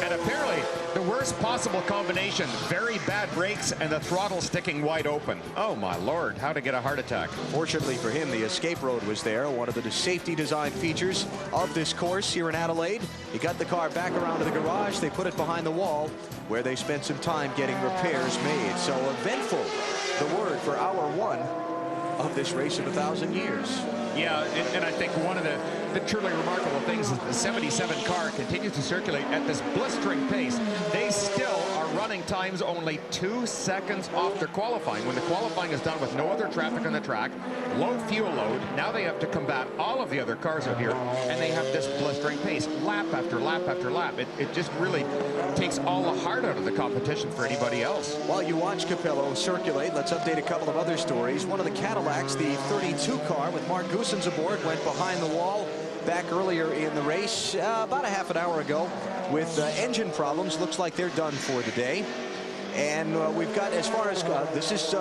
And apparently the worst possible combination, very bad brakes and the throttle sticking wide open. Oh my Lord, how to get a heart attack. Fortunately for him, the escape road was there, one of the safety design features of this course here in Adelaide. He got the car back around to the garage. They put it behind the wall where they spent some time getting repairs made. So eventful, the word for hour one of this race of 1,000 years. Yeah, and I think one of the truly remarkable things is the 77 car continues to circulate at this blistering pace. They still are running times only 2 seconds off their qualifying. When the qualifying is done with no other traffic on the track, low fuel load, now they have to combat all of the other cars out here, and they have this blistering pace, lap after lap after lap. It just really takes all the heart out of the competition for anybody else. While you watch Capello circulate, let's update a couple of other stories. One of the Cadillacs, the 32 car with Mark Goossens aboard, went behind the wall back earlier in the race, about a half an hour ago, with engine problems. Looks like they're done for the day. And we've got, as far as, this is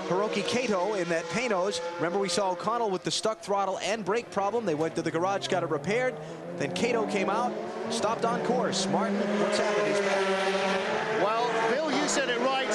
Hiroki Kato in that Panos. Remember, we saw O'Connell with the stuck throttle and brake problem. They went to the garage, got it repaired. Then Kato came out, stopped on course. Martin, what's happened? He's back. Well, Bill, you said it right.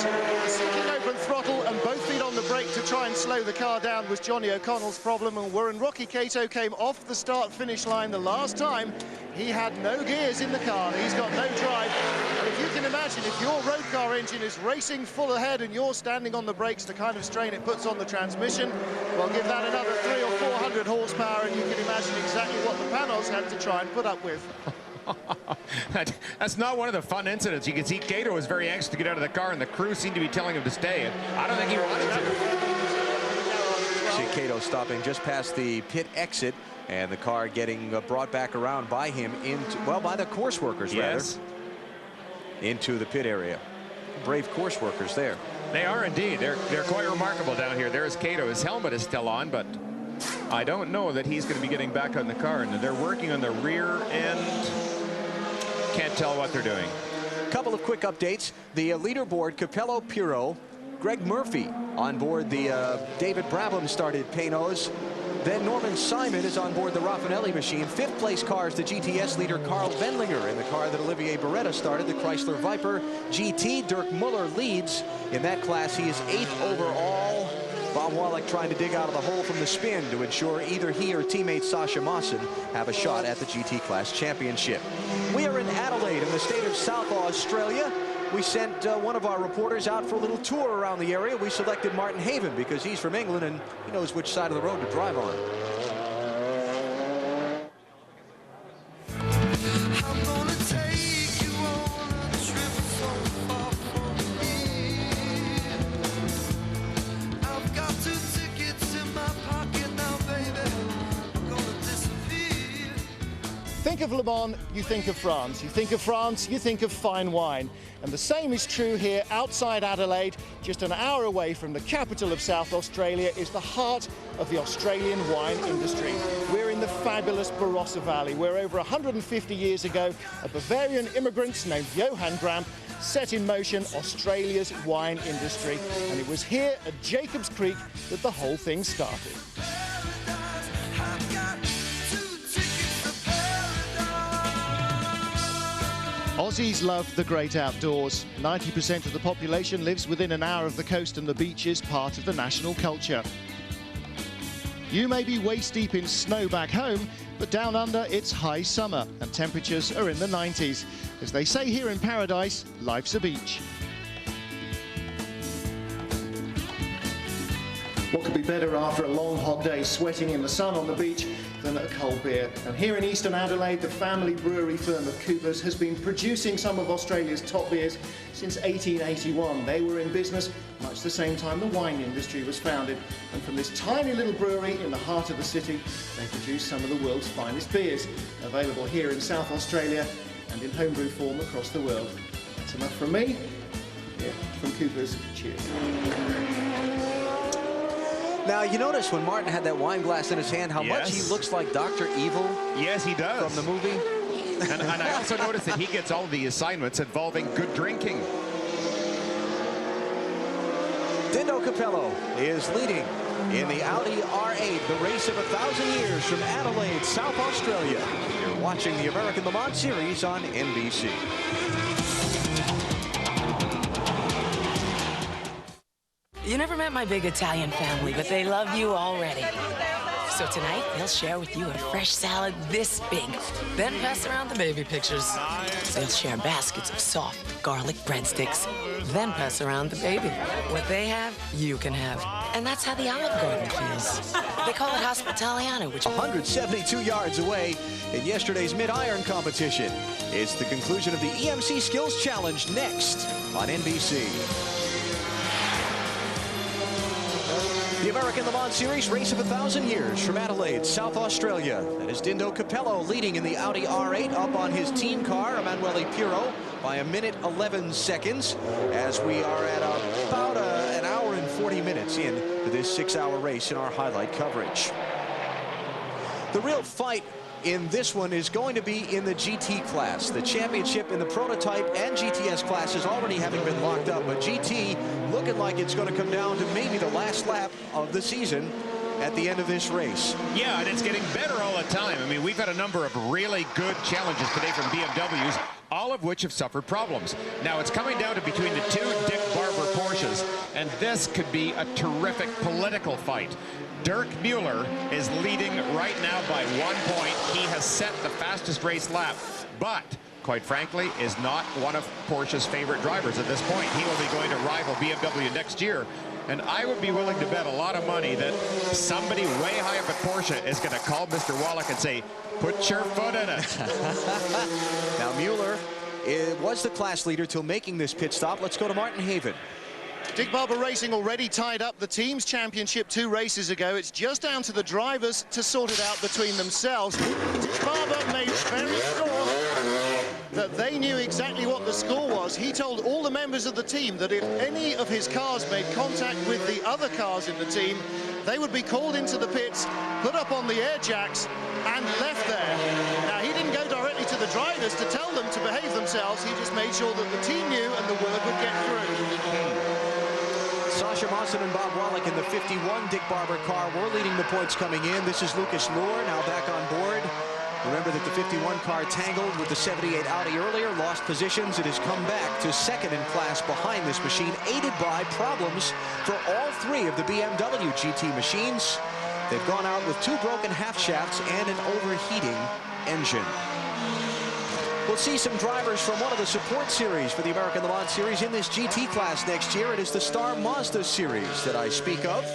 Sticking open throttle and both feet on the brake to try and slow the car down was Johnny O'Connell's problem. And when Rocky Kato came off the start-finish line the last time, he had no gears in the car. He's got no drive. And if you can imagine, if your road car engine is racing full ahead and you're standing on the brakes, the kind of strain it puts on the transmission, well, give that another 300 or 400 horsepower and you can imagine exactly what the Panos had to try and put up with. That's not one of the fun incidents. You can see Kato was very anxious to get out of the car, and the crew seemed to be telling him to stay. And I don't think he wanted to. See Kato stopping just past the pit exit, and the car getting brought back around by him into, well, by the course workers, rather, into the pit area. brave course workers there. They are indeed. They're quite remarkable down here. There's Cato. His helmet is still on, but I don't know that he's going to be getting back on the car. And they're working on the rear end. Can't tell what they're doing. Couple of quick updates. The leaderboard, Capello, Piro, Greg Murphy on board the David Brabham started Panos. Then Norman Simon is on board the Raffinelli machine. Fifth place car is the GTS leader Carl Wendlinger in the car that Olivier Beretta started, the Chrysler Viper GT. Dirk Muller leads in that class. He is 8th overall. Bob Wallach trying to dig out of the hole from the spin to ensure either he or teammate Sasha Mawson have a shot at the GT class championship. We are in Adelaide in the state of South Australia. We sent one of our reporters out for a little tour around the area. We selected Martin Haven because he's from England and he knows which side of the road to drive on. Think of Le Mans, you think of France. You think of France, you think of fine wine. And the same is true here outside Adelaide. Just an hour away from the capital of South Australia is the heart of the Australian wine industry. We're in the fabulous Barossa Valley, where over 150 years ago, a Bavarian immigrant named Johann Gramp set in motion Australia's wine industry. And it was here at Jacobs Creek that the whole thing started. Aussies love the great outdoors. 90% of the population lives within an hour of the coast, and the beach is part of the national culture. You may be waist deep in snow back home, but down under it's high summer and temperatures are in the 90s. As they say here in paradise, life's a beach. What could be better after a long hot day sweating in the sun on the beach than a cold beer? And here in Eastern Adelaide, the family brewery firm of Coopers has been producing some of Australia's top beers since 1881. They were in business much the same time the wine industry was founded. And from this tiny little brewery in the heart of the city, they produce some of the world's finest beers, available here in South Australia and in homebrew form across the world. That's enough from me. Here from Coopers, cheers. Now, you notice when Martin had that wine glass in his hand, how much he looks like Dr. Evil. Yes, he does. From the movie. And I also noticed that he gets all the assignments involving good drinking. Dindo Capello is leading in the Audi R8, the race of 1,000 years from Adelaide, South Australia. You're watching the American Le Mans Series on NBC. You never met my big Italian family, but they love you already. So tonight, they'll share with you a fresh salad this big. Then pass around the baby pictures. They'll share baskets of soft garlic breadsticks. Then pass around the baby. What they have, you can have. And that's how the Olive Garden feels. They call it Hospitaliano, which... 172 yards away in yesterday's mid-iron competition. It's the conclusion of the EMC Skills Challenge next on NBC. The American Le Mans Series race of 1,000 years from Adelaide, South Australia. That is Dindo Capello leading in the Audi R8 up on his team car, Emanuele Pirro, by a minute 11 seconds as we are at about an hour and 40 minutes into this 6-hour race in our highlight coverage. The real fight in this one is going to be in the GT class. The championship in the prototype and GTS classes already having been locked up, but GT looking like it's going to come down to maybe the last lap of the season at the end of this race. Yeah, and it's getting better all the time. I mean, we've had a number of really good challenges today from BMWs, all of which have suffered problems. Now it's coming down to between the two Dick Barber Porsches, and this could be a terrific political fight. Dirk Muller is leading right now by 1 point. He has set the fastest race lap, but quite frankly, is not one of Porsche's favorite drivers at this point. He will be going to rival BMW next year. And I would be willing to bet a lot of money that somebody way high up at Porsche is going to call Mr. Wallach and say, put your foot in it. Now, Mueller was the class leader till making this pit stop. Let's go to Martin Haven. Dick Barber Racing already tied up the team's championship 2 races ago. It's just down to the drivers to sort it out between themselves. Dick Barber made very sure. that they knew exactly what the score was. He told all the members of the team that if any of his cars made contact with the other cars in the team, they would be called into the pits, put up on the air jacks, and left there. Now, he didn't go directly to the drivers to tell them to behave themselves. He just made sure that the team knew and the word would get through. Sasha Monson and Bob Wallach in the 51 Dick Barber car were leading the points coming in. This is Lucas Lohr now back on board. Remember that the 51 car tangled with the 78 Audi earlier, lost positions. It has come back to second in class behind this machine, aided by problems for all three of the BMW GT machines. They've gone out with two broken half shafts and an overheating engine. We'll see some drivers from one of the support series for the American Le Mans Series in this GT class next year. It is the Star Mazda Series that I speak of.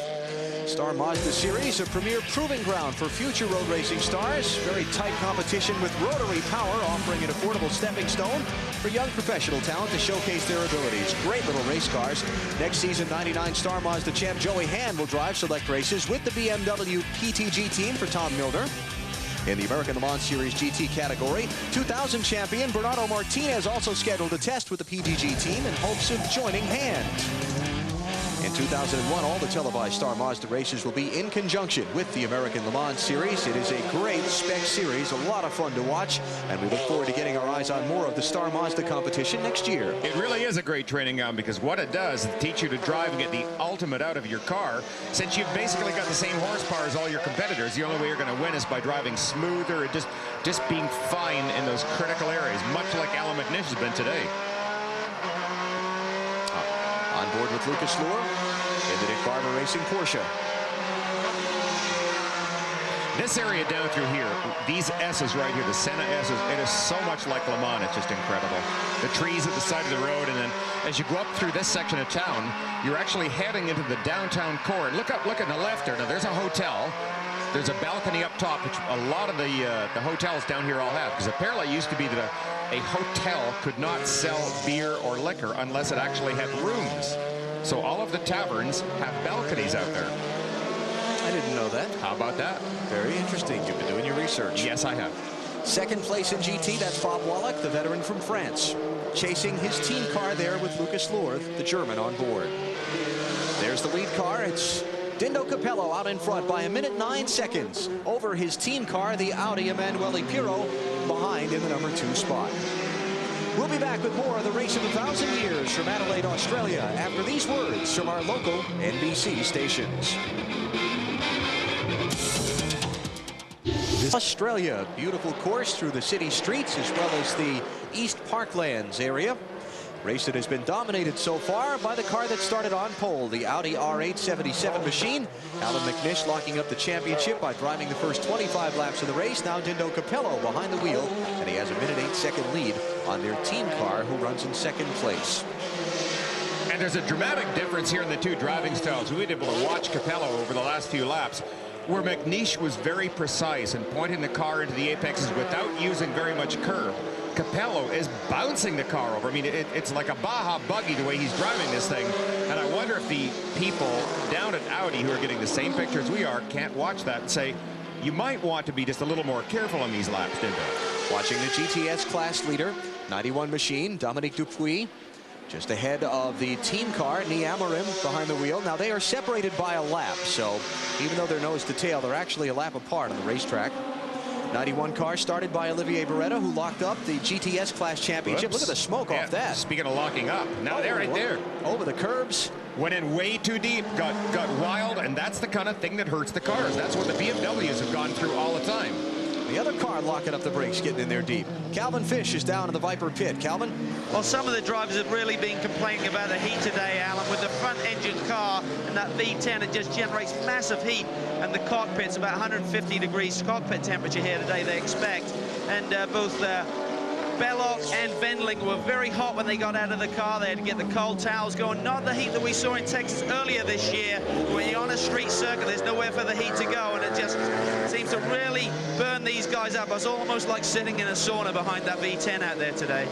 Star Mazda Series, a premier proving ground for future road racing stars. Very tight competition with rotary power, offering an affordable stepping stone for young professional talent to showcase their abilities. Great little race cars. Next season, 99 Star Mazda champ Joey Hand will drive select races with the BMW PTG team for Tom Milner. In the American Le Mans Series GT category, 2000 champion Bernardo Martinez also scheduled a test with the PTG team in hopes of joining Hand. In 2001, all the televised Star Mazda races will be in conjunction with the American Le Mans Series. It is a great spec series, a lot of fun to watch, and we look forward to getting our eyes on more of the Star Mazda competition next year. It really is a great training ground because what it does is teach you to drive and get the ultimate out of your car. Since you've basically got the same horsepower as all your competitors, the only way you're going to win is by driving smoother and just being fine in those critical areas, much like Alan McNish has been today. On board with Lucas Lohr in the Dick Barber Racing Porsche. This area down through here, these S's right here, the Senna S's, it is so much like Le Mans. It's just incredible. The trees at the side of the road, and then as you go up through this section of town, you're actually heading into the downtown core. Look at the left there. Now there's a hotel. There's a balcony up top, which a lot of the hotels down here all have, because apparently it used to be that a hotel could not sell beer or liquor unless it actually had rooms. So all of the taverns have balconies out there. I didn't know that. How about that? Very interesting. You've been doing your research. Yes, I have. Second place in GT, that's Bob Wallach, the veteran from France, chasing his team car there with Lucas Lohr, the German, on board. There's the lead car. It's Dindo Capello out in front by 1:09 seconds over his team car, the Audi Emanuele Pirro, behind in the number 2 spot. We'll be back with more of the race of 1,000 years from Adelaide, Australia, after these words from our local NBC stations. Australia, beautiful course through the city streets as well as the East Parklands area. Race that has been dominated so far by the car that started on pole, the Audi R877 machine. Alan McNish locking up the championship by driving the first 25 laps of the race. Now Dindo Capello behind the wheel, and he has a 1:08 lead on their team car, who runs in second place. And there's a dramatic difference here in the two driving styles. We've been able to watch Capello over the last few laps, where McNish was very precise and pointing the car into the apexes without using very much curve. Capello is bouncing the car over. I mean, it's like a Baja buggy the way he's driving this thing. And I wonder if the people down at Audi who are getting the same pictures we are can't watch that and say, you might want to be just a little more careful on these laps, Dindo. Watching the GTS class leader, 91 machine, Dominique Dupuis, just ahead of the team car, Niamarim behind the wheel. Now they are separated by a lap, so even though they're nose to tail, they're actually a lap apart on the racetrack. 91 car started by Olivier Beretta, who locked up the GTS class championship. Whoops. Look at the smoke off that. Speaking of locking up, now they're right there. Over the curbs. Went in way too deep, got wild, and that's the kind of thing that hurts the cars. That's what the BMWs have gone through all the time. The other car locking up the brakes, getting in there deep. Calvin Fish is down in the Viper pit. Calvin? Well, some of the drivers have really been complaining about the heat today, Alan, with the front engine car and that V10. It just generates massive heat, and the cockpit's about 150 degrees cockpit temperature here today, they expect. And both Belloc and Wendling were very hot when they got out of the car. They had to get the cold towels going. Not the heat that we saw in Texas earlier this year. When you're on a street circuit, there's nowhere for the heat to go, and it just seems to really burn these guys up. It's almost like sitting in a sauna behind that V10 out there today.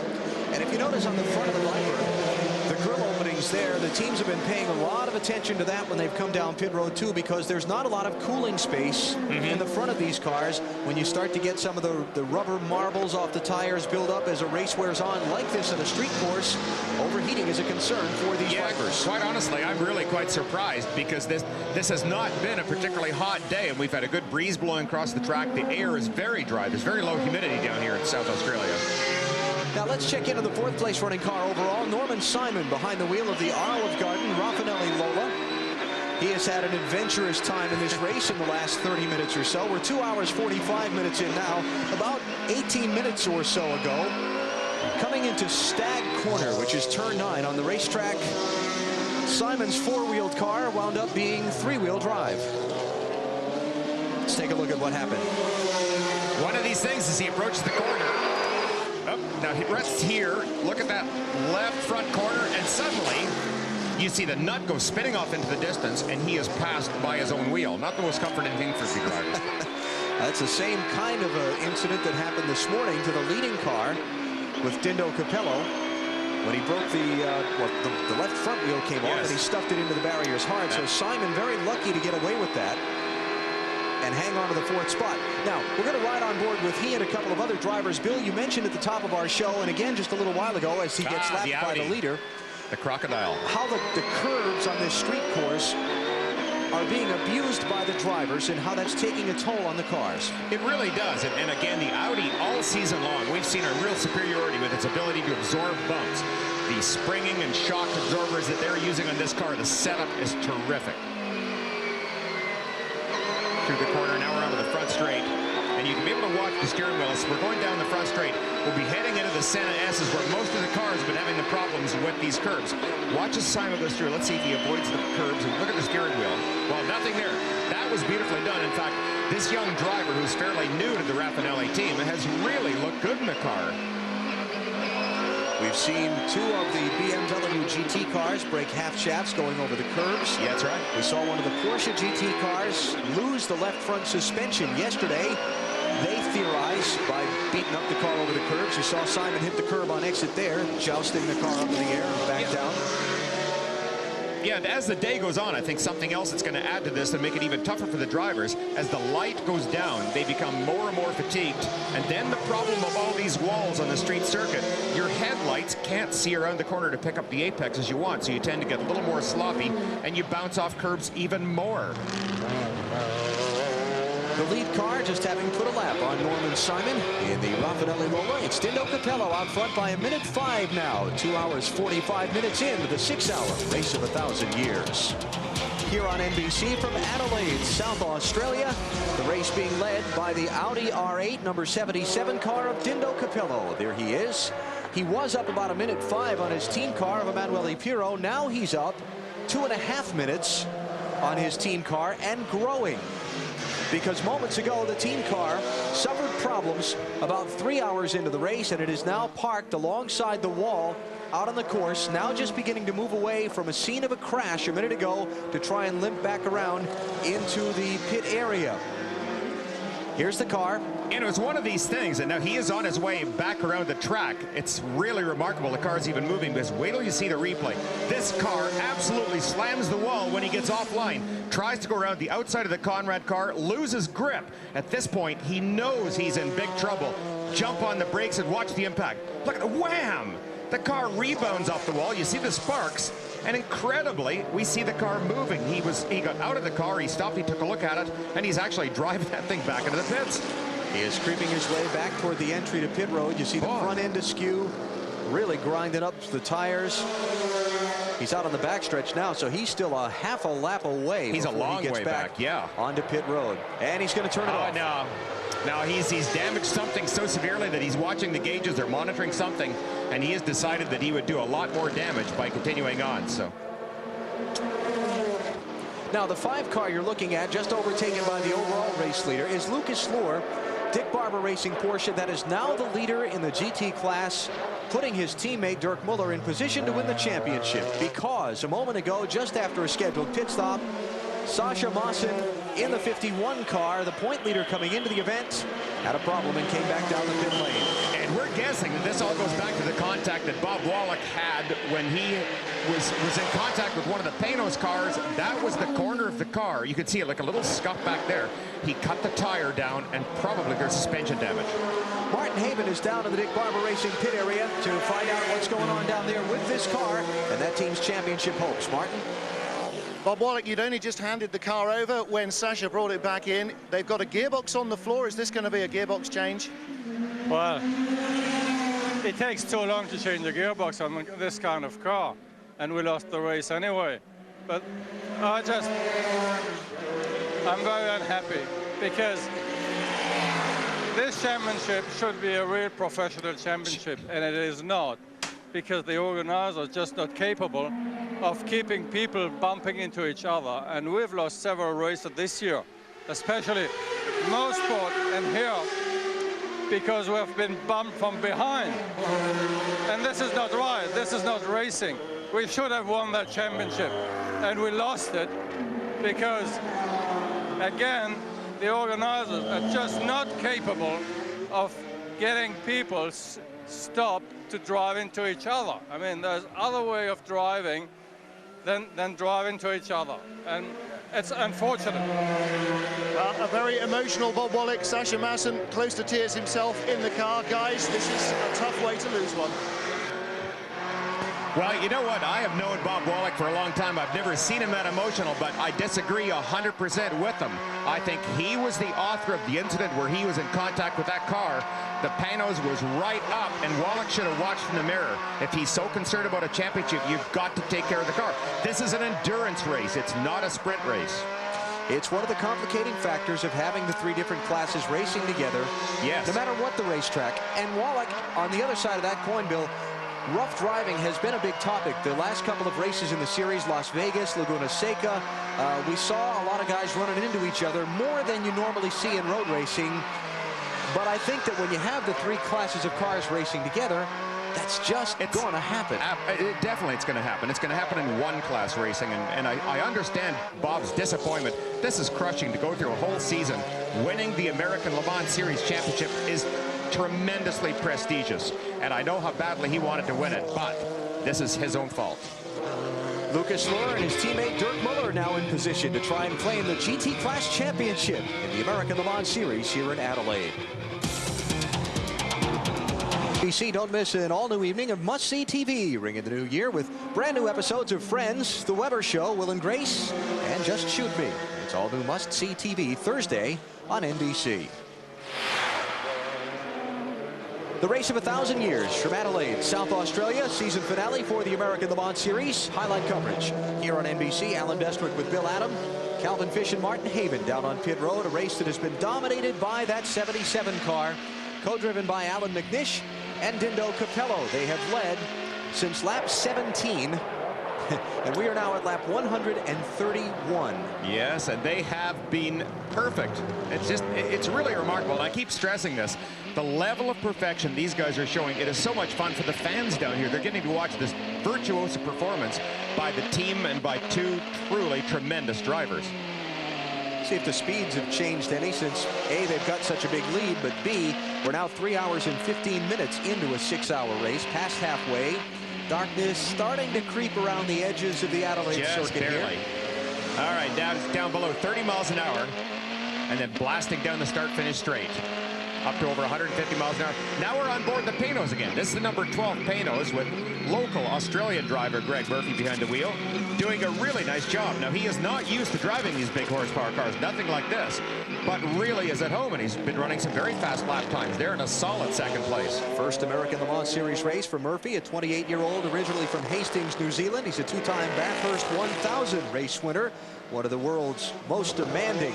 And if you notice on the front of the Viper, the grill openings problems there. The teams have been paying a lot of attention to that when they've come down pit road too, because there's not a lot of cooling space in the front of these cars. When you start to get some of the rubber marbles off the tires build up as a race wears on, like this in a street course, overheating is a concern for these drivers. Quite honestly, I'm really quite surprised, because this has not been a particularly hot day, and we've had a good breeze blowing across the track. The air is very dry. There's very low humidity down here in South Australia. Now let's check into the 4th place running car overall. Norman Simon behind the wheel of the Olive Garden Raffinelli Lola. He has had an adventurous time in this race in the last 30 minutes or so. We're 2 hours 45 minutes in now. About 18 minutes or so ago, coming into Stag Corner, which is turn 9 on the racetrack, Simon's 4-wheeled car wound up being 3-wheel drive. Let's take a look at what happened. One of these things as he approaches the corner. Oh, now he rests here. Look at that left front corner, and suddenly you see the nut go spinning off into the distance, and he is passed by his own wheel. Not the most comforting thing for the driver. That's the same kind of incident that happened this morning to the leading car with Dindo Capello. When he broke the left front wheel came off, and he stuffed it into the barriers hard. So Simon very lucky to get away with that and hang on to the 4th spot. Now, we're going to ride on board with he and a couple of other drivers. Bill, you mentioned at the top of our show, and again just a little while ago as he gets lapped by the leader, the Crocodile, how the curbs on this street course are being abused by the drivers and how that's taking a toll on the cars. It really does. And again, the Audi all season long, we've seen a real superiority with its ability to absorb bumps. The springing and shock absorbers that they're using on this car, the setup is terrific. Through the corner, now we're onto the front straight, and you can be able to watch the steering wheel as we're going down the front straight. We'll be heading into the Santa S's, where most of the cars have been having the problems with these curbs. Watch as Simon goes through. Let's see if he avoids the curbs, and look at the steering wheel. Well, nothing there. That was beautifully done. In fact, this young driver, who's fairly new to the Raffinelli team, has really looked good in the car. We've seen 2 of the BMW GT cars break half shafts going over the curbs. Yeah, that's right. We saw one of the Porsche GT cars lose the left front suspension yesterday. They theorize by beating up the car over the curbs. You saw Simon hit the curb on exit there, jousting the car up in the air and back down. Yeah, as the day goes on, I think something else that's going to add to this and make it even tougher for the drivers. As the light goes down, they become more and more fatigued. And then the problem of all these walls on the street circuit, your headlights can't see around the corner to pick up the apex as you want, so you tend to get a little more sloppy, and you bounce off curbs even more. The lead car just having put a lap on Norman Simon in the Raffinelli Lola. It's Dindo Capello out front by 1:05 now. 2 hours 45 minutes into the 6-hour race of 1,000 years. Here on NBC from Adelaide, South Australia, the race being led by the Audi R8 number 77 car of Dindo Capello. There he is. He was up about 1:05 on his team car of Emanuele Pirro. Now he's up 2.5 minutes on his team car and growing. Because moments ago, the team car suffered problems about 3 hours into the race, and it is now parked alongside the wall out on the course, now just beginning to move away from a scene of a crash a minute ago to try and limp back around into the pit area. Here's the car. And it was one of these things, and now he is on his way back around the track. It's really remarkable the car's even moving, because wait till you see the replay. This car absolutely slams the wall when he gets offline, tries to go around the outside of the Conrad car, loses grip. At this point, he knows he's in big trouble. Jump on the brakes and watch the impact. Look at the wham! The car rebounds off the wall. You see the sparks, and incredibly, we see the car moving. He got out of the car, he stopped, he took a look at it, and he's actually driving that thing back into the pits. He is creeping his way back toward the entry to pit road. You see the front end askew, really grinding up the tires. He's out on the backstretch now, so he's still a half a lap away. He's a long way back, yeah. Onto pit road, and he's going to turn it off. No. Now he's damaged something so severely that he's watching the gauges. They're monitoring something, and he has decided that he would do a lot more damage by continuing on. So now the 5 car you're looking at, just overtaken by the overall race leader, is Lucas Luhr, Dick Barber Racing Porsche. That is now the leader in the GT class, putting his teammate Dirk Muller in position to win the championship, because a moment ago, just after a scheduled pit stop, Sascha Maassen in the 51 car, the point leader coming into the event, had a problem and came back down the pit lane. And we're guessing that this all goes back to the contact that Bob Wallach had when he was in contact with one of the Panos cars. That was the corner of the car. You could see it like a little scuff back there. He cut the tire down, and probably there's suspension damage. Martin Haven is down in the Dick Barber Racing pit area to find out what's going on down there with this car and that team's championship hopes. Martin? Bob Wallach, you'd only just handed the car over when Sasha brought it back in. They've got a gearbox on the floor. Is this going to be a gearbox change? Well, it takes too long to change the gearbox on this kind of car, and we lost the race anyway. But I'm very unhappy because this championship should be a real professional championship, and it is not, because the organizers are just not capable of keeping people bumping into each other. And we've lost several races this year, especially Motorsport and here, because we've been bumped from behind. And this is not right. This is not racing. We should have won that championship, and we lost it because, again, the organizers are just not capable of getting people stopped to drive into each other. I mean, there's other way of driving than drive into each other, and it's unfortunate. Well, a very emotional Bob Wallach. Sasha Masson close to tears himself in the car. Guys, this is a tough way to lose one. Well, you know what? I have known Bob Wallach for a long time. I've never seen him that emotional, but I disagree 100% with him. I think he was the author of the incident where he was in contact with that car. The Panos was right up, and Wallach should have watched in the mirror. If he's so concerned about a championship, you've got to take care of the car. This is an endurance race. It's not a sprint race. It's one of the complicating factors of having the three different classes racing together. Yes. No matter what the racetrack. And Wallach, on the other side of that coin, Bill, rough driving has been a big topic. The last couple of races in the series, Las Vegas, Laguna Seca, we saw a lot of guys running into each other more than you normally see in road racing. But I think that when you have the three classes of cars racing together, that's just going to happen. Definitely it's going to happen. It's going to happen in one class racing, and I understand Bob's disappointment. This is crushing to go through a whole season. Winning the American Le Mans Series Championship is tremendously prestigious, and I know how badly he wanted to win it, but this is his own fault. Lucas Luhr and his teammate Dirk Muller are now in position to try and claim the GT Class Championship in the American Le Mans Series here in Adelaide. NBC, don't miss an all-new evening of must-see TV ringing the new year with brand new episodes of Friends, The Weber Show, Will and Grace, and Just Shoot Me. It's all-new must-see TV Thursday on NBC. The race of 1,000 years from Adelaide, South Australia, season finale for the American Le Mans Series. Highlight coverage here on NBC. Alan Bestwick with Bill Adam, Calvin Fish and Martin Haven down on pit road. A race that has been dominated by that 77 car, co-driven by Alan McNish and Dindo Capello. They have led since lap 17. And we are now at lap 131. Yes, and they have been perfect. It's really remarkable. And I keep stressing this. The level of perfection these guys are showing, it is so much fun for the fans down here. They're getting to watch this virtuoso performance by the team and by two truly tremendous drivers. See if the speeds have changed any since A, they've got such a big lead, but B, we're now 3 hours and 15 minutes into a 6-hour race, past halfway. Darkness starting to creep around the edges of the Adelaide circuit barely. here. All right, now it's down below 30 miles an hour, and then blasting down the start-finish straight. Up to over 150 miles an hour. Now we're on board the Panos again. This is the number 12 Panos with local Australian driver Greg Murphy behind the wheel, doing a really nice job. Now, he is not used to driving these big horsepower cars, nothing like this, but really is at home, and he's been running some very fast lap times. They're in a solid second place. First American Le Mans Series race for Murphy, a 28-year-old originally from Hastings, New Zealand. He's a two-time Bathurst 1000 race winner, one of the world's most demanding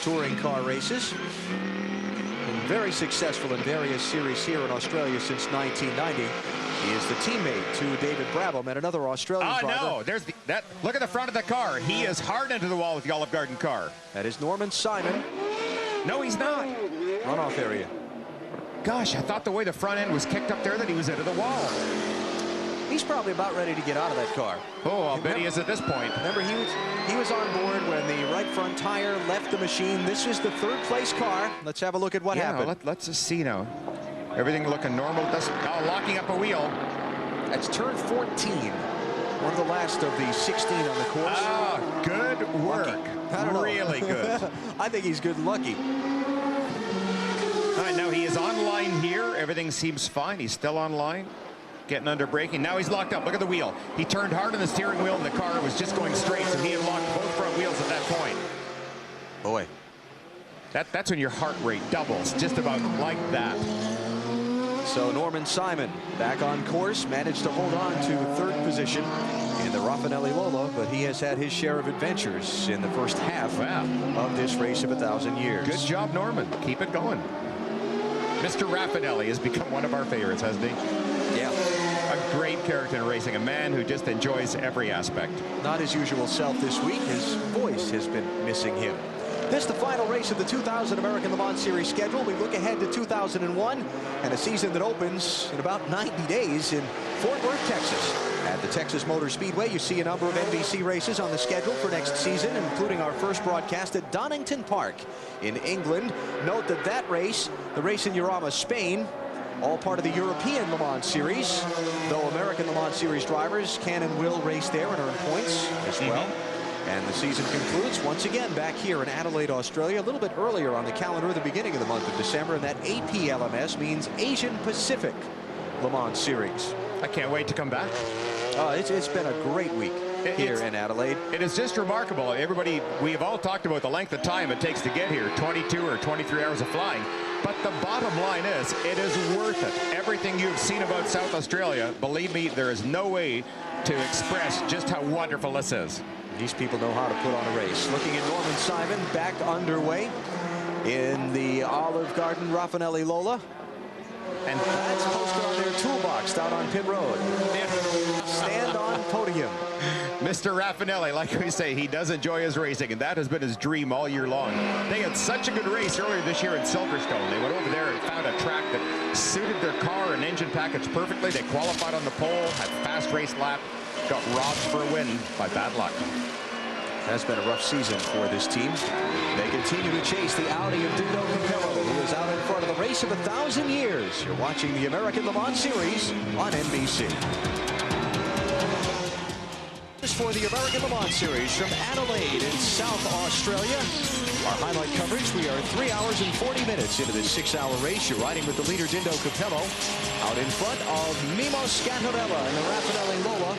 touring car races. Very successful in various series here in Australia since 1990. He is the teammate to David Brabham and another Australian driver. Oh, no, there's that. Look at the front of the car. He is hard into the wall with the Olive Garden car. That is Norman Simon. No, he's not. Runoff area. Gosh, I thought the way the front end was kicked up there that he was into the wall. He's probably about ready to get out of that car. Oh, I'll bet he is at this point. Remember, he was was on board when the right front tire left the machine. This is the third place car. Let's have a look at what happened. Let's just see now. Everything looking normal. Locking up a wheel. That's turn 14. One of the last of the 16 on the course. Ah, good work. I don't know. Really good. I think he's good lucky. All right, now he is on line here. Everything seems fine. He's still on line. Getting under braking. Now he's locked up. Look at the wheel. He turned hard on the steering wheel and the car was just going straight, so he had locked both front wheels at that point. Boy. That's when your heart rate doubles, just about like that. So Norman Simon back on course, managed to hold on to third position in the Raffinelli Lola, but he has had his share of adventures in the first half of this race of 1,000 years. Good job, Norman. Keep it going. Mr. Raffinelli has become one of our favorites, hasn't he? Yeah. A great character in racing, a man who just enjoys every aspect. Not his usual self this week. His voice has been missing him. This is the final race of the 2000 American Le Mans Series schedule. We look ahead to 2001 and a season that opens in about 90 days in Fort Worth, Texas. At the Texas Motor Speedway, you see a number of NBC races on the schedule for next season, including our first broadcast at Donington Park in England. Note that that race, the race in Urama, Spain, all part of the European Le Mans Series, though American Le Mans Series drivers can and will race there and earn points as well. And the season concludes once again back here in Adelaide, Australia, a little bit earlier on the calendar, the beginning of the month of December, and that APLMS means Asian Pacific Le Mans Series. I can't wait to come back. It's been a great week here in Adelaide. It is just remarkable. Everybody, we have all talked about the length of time it takes to get here, 22 or 23 hours of flying. But the bottom line is, it is worth it. Everything you've seen about South Australia, believe me, there is no way to express just how wonderful this is. These people know how to put on a race. Looking at Norman Simon back underway in the Olive Garden Raffinelli Lola. And that's posted on their toolbox down on pit road. Stand on podium. Mr. Raffinelli, like we say, he does enjoy his racing, and that has been his dream all year long. They had such a good race earlier this year in Silverstone. They went over there and found a track that suited their car and engine package perfectly. They qualified on the pole, had fast race lap, got robbed for a win by bad luck. Has been a rough season for this team. They continue to chase the Audi of Dindo Capello, who is out in front of the race of 1,000 years. You're watching the American Le Mans Series on NBC. For the American Le Mans Series from Adelaide in South Australia. Our highlight coverage, we are 3 hours and 40 minutes into this 6-hour race. You're riding with the leader, Dindo Capello, out in front of Mimo Scantarella in the Raffinelli Lola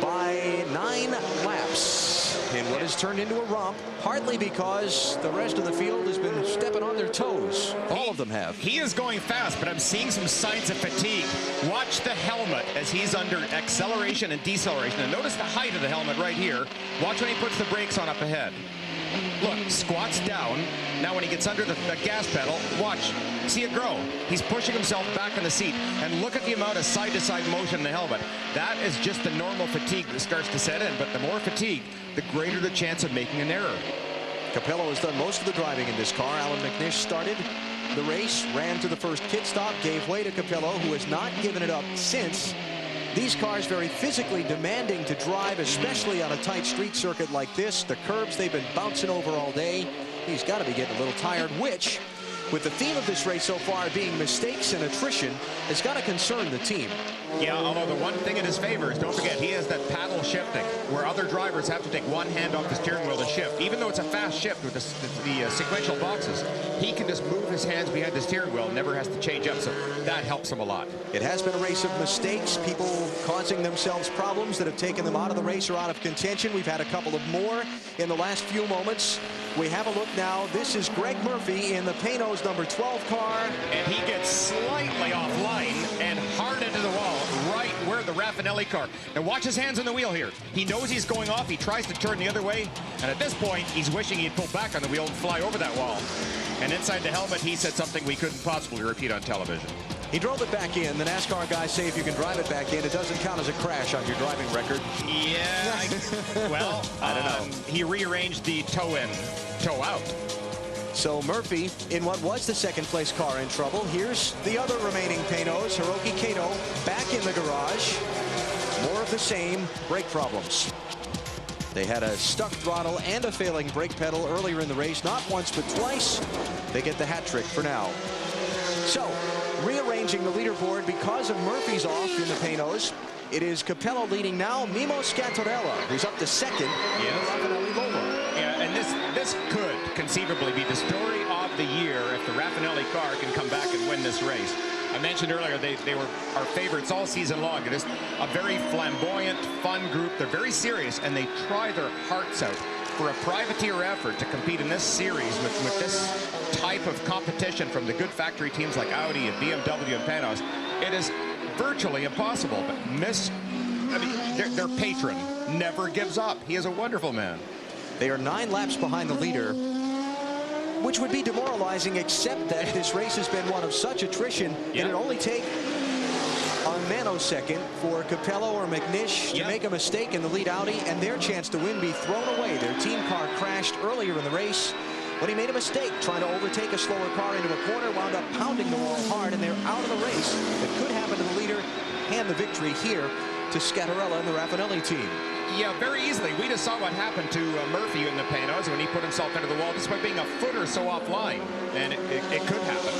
by 9 laps in what has turned into a romp, partly because the rest of the field has been stepping on their toes. All of them have. He is going fast, but I'm seeing some signs of fatigue. Watch the helmet as he's under acceleration and deceleration. And notice the height of the helmet right here. Watch when he puts the brakes on up ahead. Look, squats down. Now when he gets under the gas pedal, watch. See it grow. He's pushing himself back in the seat. And look at the amount of side-to-side motion in the helmet. That is just the normal fatigue that starts to set in. But the more fatigue, the greater the chance of making an error. Capello has done most of the driving in this car. Alan McNish started the race, ran to the first pit stop, gave way to Capello, who has not given it up since. These cars very physically demanding to drive, especially on a tight street circuit like this. The curbs they've been bouncing over all day. He's got to be getting a little tired, which, with the theme of this race so far being mistakes and attrition, has got to concern the team. Yeah, although the one thing in his favor is, don't forget, he has that paddle shifting, where other drivers have to take one hand off the steering wheel to shift. Even though it's a fast shift with the sequential boxes, he can just move his hands behind the steering wheel, never has to change up, so that helps him a lot. It has been a race of mistakes, people causing themselves problems that have taken them out of the race or out of contention. We've had a couple of more in the last few moments. We have a look now. This is Greg Murphy in the Paynos number 12 car. And he gets slightly offline and hard into the wall, right where the Raffinelli car. Now watch his hands on the wheel here. He knows he's going off. He tries to turn the other way. And at this point, he's wishing he'd pull back on the wheel and fly over that wall. And inside the helmet, he said something we couldn't possibly repeat on television. He drove it back in. The NASCAR guys say if you can drive it back in, it doesn't count as a crash on your driving record. Yeah, well, I don't know. He rearranged the toe in, toe out. So Murphy, in what was the second place car, in trouble. Here's the other remaining Paynos, Hiroki Kato, back in the garage. More of the same, brake problems. They had a stuck throttle and a failing brake pedal earlier in the race. Not once, but twice. They get the hat trick for now. So, rearranging the leaderboard because of Murphy's off in the Panos. It is Capello leading now. Mimo Scantarella, who's up to second. Yeah, and this could conceivably be the story of the year if the Raffinelli car can come back and win this race. I mentioned earlier they were our favorites all season long. It is a very flamboyant, fun group. They're very serious, and they try their hearts out for a privateer effort to compete in this series with this type of competition from the good factory teams like Audi and BMW and Panos. It is virtually impossible, but their patron never gives up. He is a wonderful man. They are 9 laps behind the leader, which would be demoralizing, except that this race has been one of such attrition. Yeah. It'd only take a nanosecond for Capello or McNish to make a mistake in the lead Audi and their chance to win be thrown away. Their team car crashed earlier in the race when he made a mistake trying to overtake a slower car into a corner, wound up pounding the wall hard, and they're out of the race. It could happen to the leader. Hand the victory here to Scantarella and the Raffinelli team. Yeah, very easily. We just saw what happened to Murphy in the Panos when he put himself into the wall just by being a foot or so offline, and it could happen.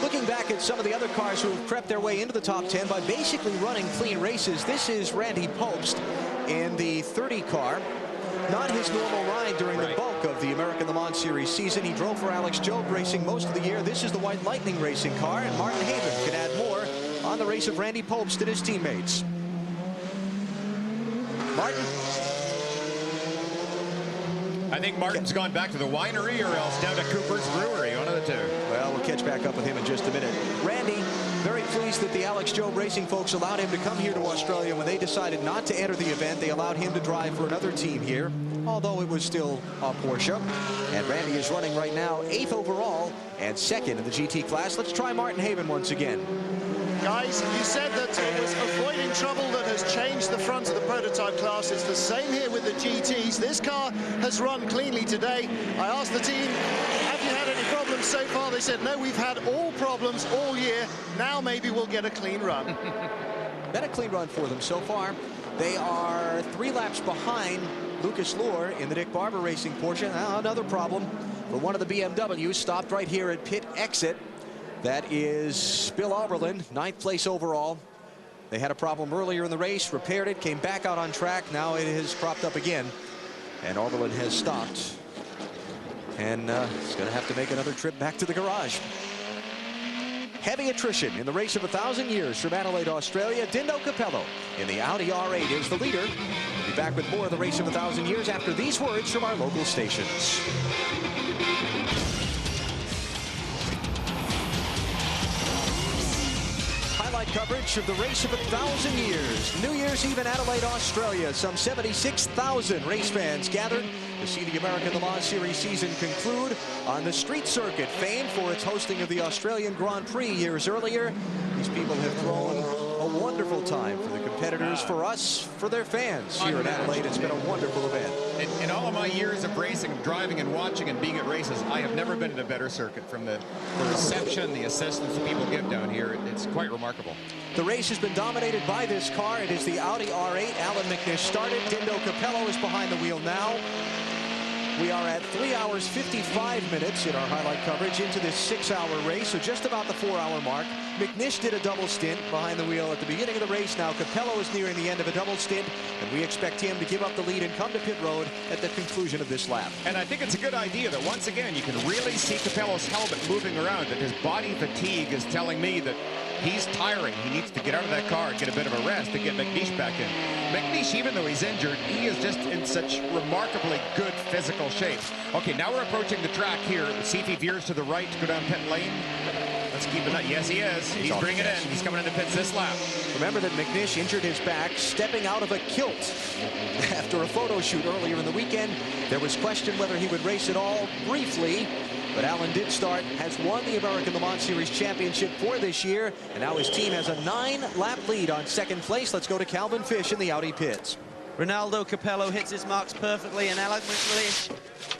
Looking back at some of the other cars who have crept their way into the top 10 by basically running clean races, this is Randy Popst in the 30 car. Not his normal ride during the bulk of the American Le Mans Series season. He drove for Alex Job Racing most of the year. This is the White Lightning Racing car, and Martin Haven can add more on the race of Randy Popst and his teammates. Martin? I think Martin's gone back to the winery or else down to Cooper's Brewery, one of the two. Well, we'll catch back up with him in just a minute. Randy, very pleased that the Alex Job Racing folks allowed him to come here to Australia. When they decided not to enter the event, they allowed him to drive for another team here, although it was still a Porsche. And Randy is running right now 8th overall and 2nd in the GT class. Let's try Martin Haven once again. Guys, you said that it was avoiding trouble that has changed the front of the prototype class. It's the same here with the GTs. This car has run cleanly today. I asked the team, have you had any problems so far? They said, no, we've had all problems all year. Now maybe we'll get a clean run. Been a clean run for them so far. They are 3 laps behind Lucas Luhr in the Dick Barber Racing Porsche. Now another problem for one of the BMWs, stopped right here at pit exit. That is Bill Auberlen, 9th place overall. They had a problem earlier in the race, repaired it, came back out on track. Now it has cropped up again, and Auberlen has stopped. And he's going to have to make another trip back to the garage. Heavy attrition in the race of 1,000 years from Adelaide, Australia. Dindo Capello in the Audi R8 is the leader. We'll be back with more of the race of 1,000 years after these words from our local stations. Highlight coverage of the race of 1,000 years. New Year's Eve in Adelaide, Australia. Some 76,000 race fans gathered to see the American Le Mans Series season conclude on the street circuit, famed for its hosting of the Australian Grand Prix years earlier. These people have thrown a wonderful time for the competitors, for us, for their fans here in Adelaide. It's been a wonderful event. In all of my years of racing, driving and watching and being at races, I have never been in a better circuit. From the reception, the assistance that people give down here, it's quite remarkable. The race has been dominated by this car. It is the Audi R8. Alan McNish started. Dindo Capello is behind the wheel now. We are at 3 hours 55 minutes in our highlight coverage into this 6-hour race, so just about the 4-hour mark. McNish did a double stint behind the wheel at the beginning of the race. Now Capello is nearing the end of a double stint, and we expect him to give up the lead and come to pit road at the conclusion of this lap. And I think it's a good idea that once again you can really see Capello's helmet moving around, that his body fatigue is telling me that he's tiring. He needs to get out of that car and get a bit of a rest to get McNish back in. McNish, even though he's injured, he is just in such remarkably good physical shape. Okay, now we're approaching the track here. See if he veers to the right to go down pit lane. Let's keep an eye. Yes, he is. He's bringing it in. He's coming into pits this lap. Remember that McNish injured his back stepping out of a kilt after a photo shoot earlier in the weekend. There was question whether he would race at all briefly, but Alan did start, has won the American Le Mans Series Championship for this year, and now his team has a 9-lap lead on second place. Let's go to Calvin Fish in the Audi pits. Ronaldo Capello hits his marks perfectly, and Alex McNish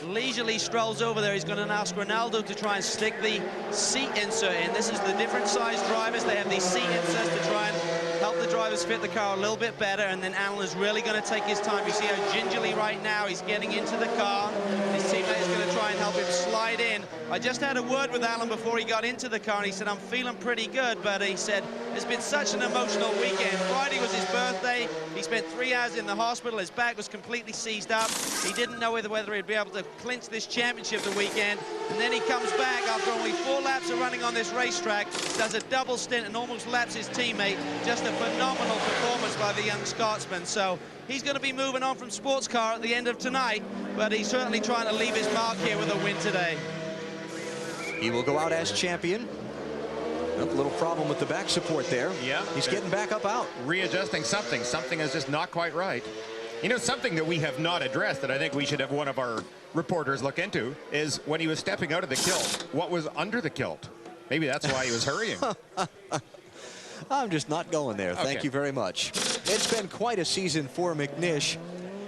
leisurely strolls over there. He's going to ask Ronaldo to try and stick the seat insert in. This is the different size drivers. They have these seat inserts to try and help the drivers fit the car a little bit better, and then Alan is really going to take his time. You see how gingerly right now he's getting into the car. His teammate is going to try and help him slide in. I just had a word with Alan before he got into the car, and he said, I'm feeling pretty good, but he said, it's been such an emotional weekend. Friday was his birthday. He spent 3 hours in the hospital. His back was completely seized up. He didn't know whether he'd be able to clinch this championship the weekend. And then he comes back after only 4 laps of running on this racetrack, does a double stint and almost laps his teammate. Just a phenomenal performance by the young Scotsman. So he's going to be moving on from sports car at the end of tonight, but he's certainly trying to leave his mark here with a win today. He will go out as champion. A little problem with the back support there. Yeah. He's getting back up out. Readjusting something. Something is just not quite right. You know, something that we have not addressed that I think we should have one of our reporters look into is when he was stepping out of the kilt, what was under the kilt? Maybe that's why he was hurrying. I'm just not going there. Okay. Thank you very much. It's been quite a season for McNish,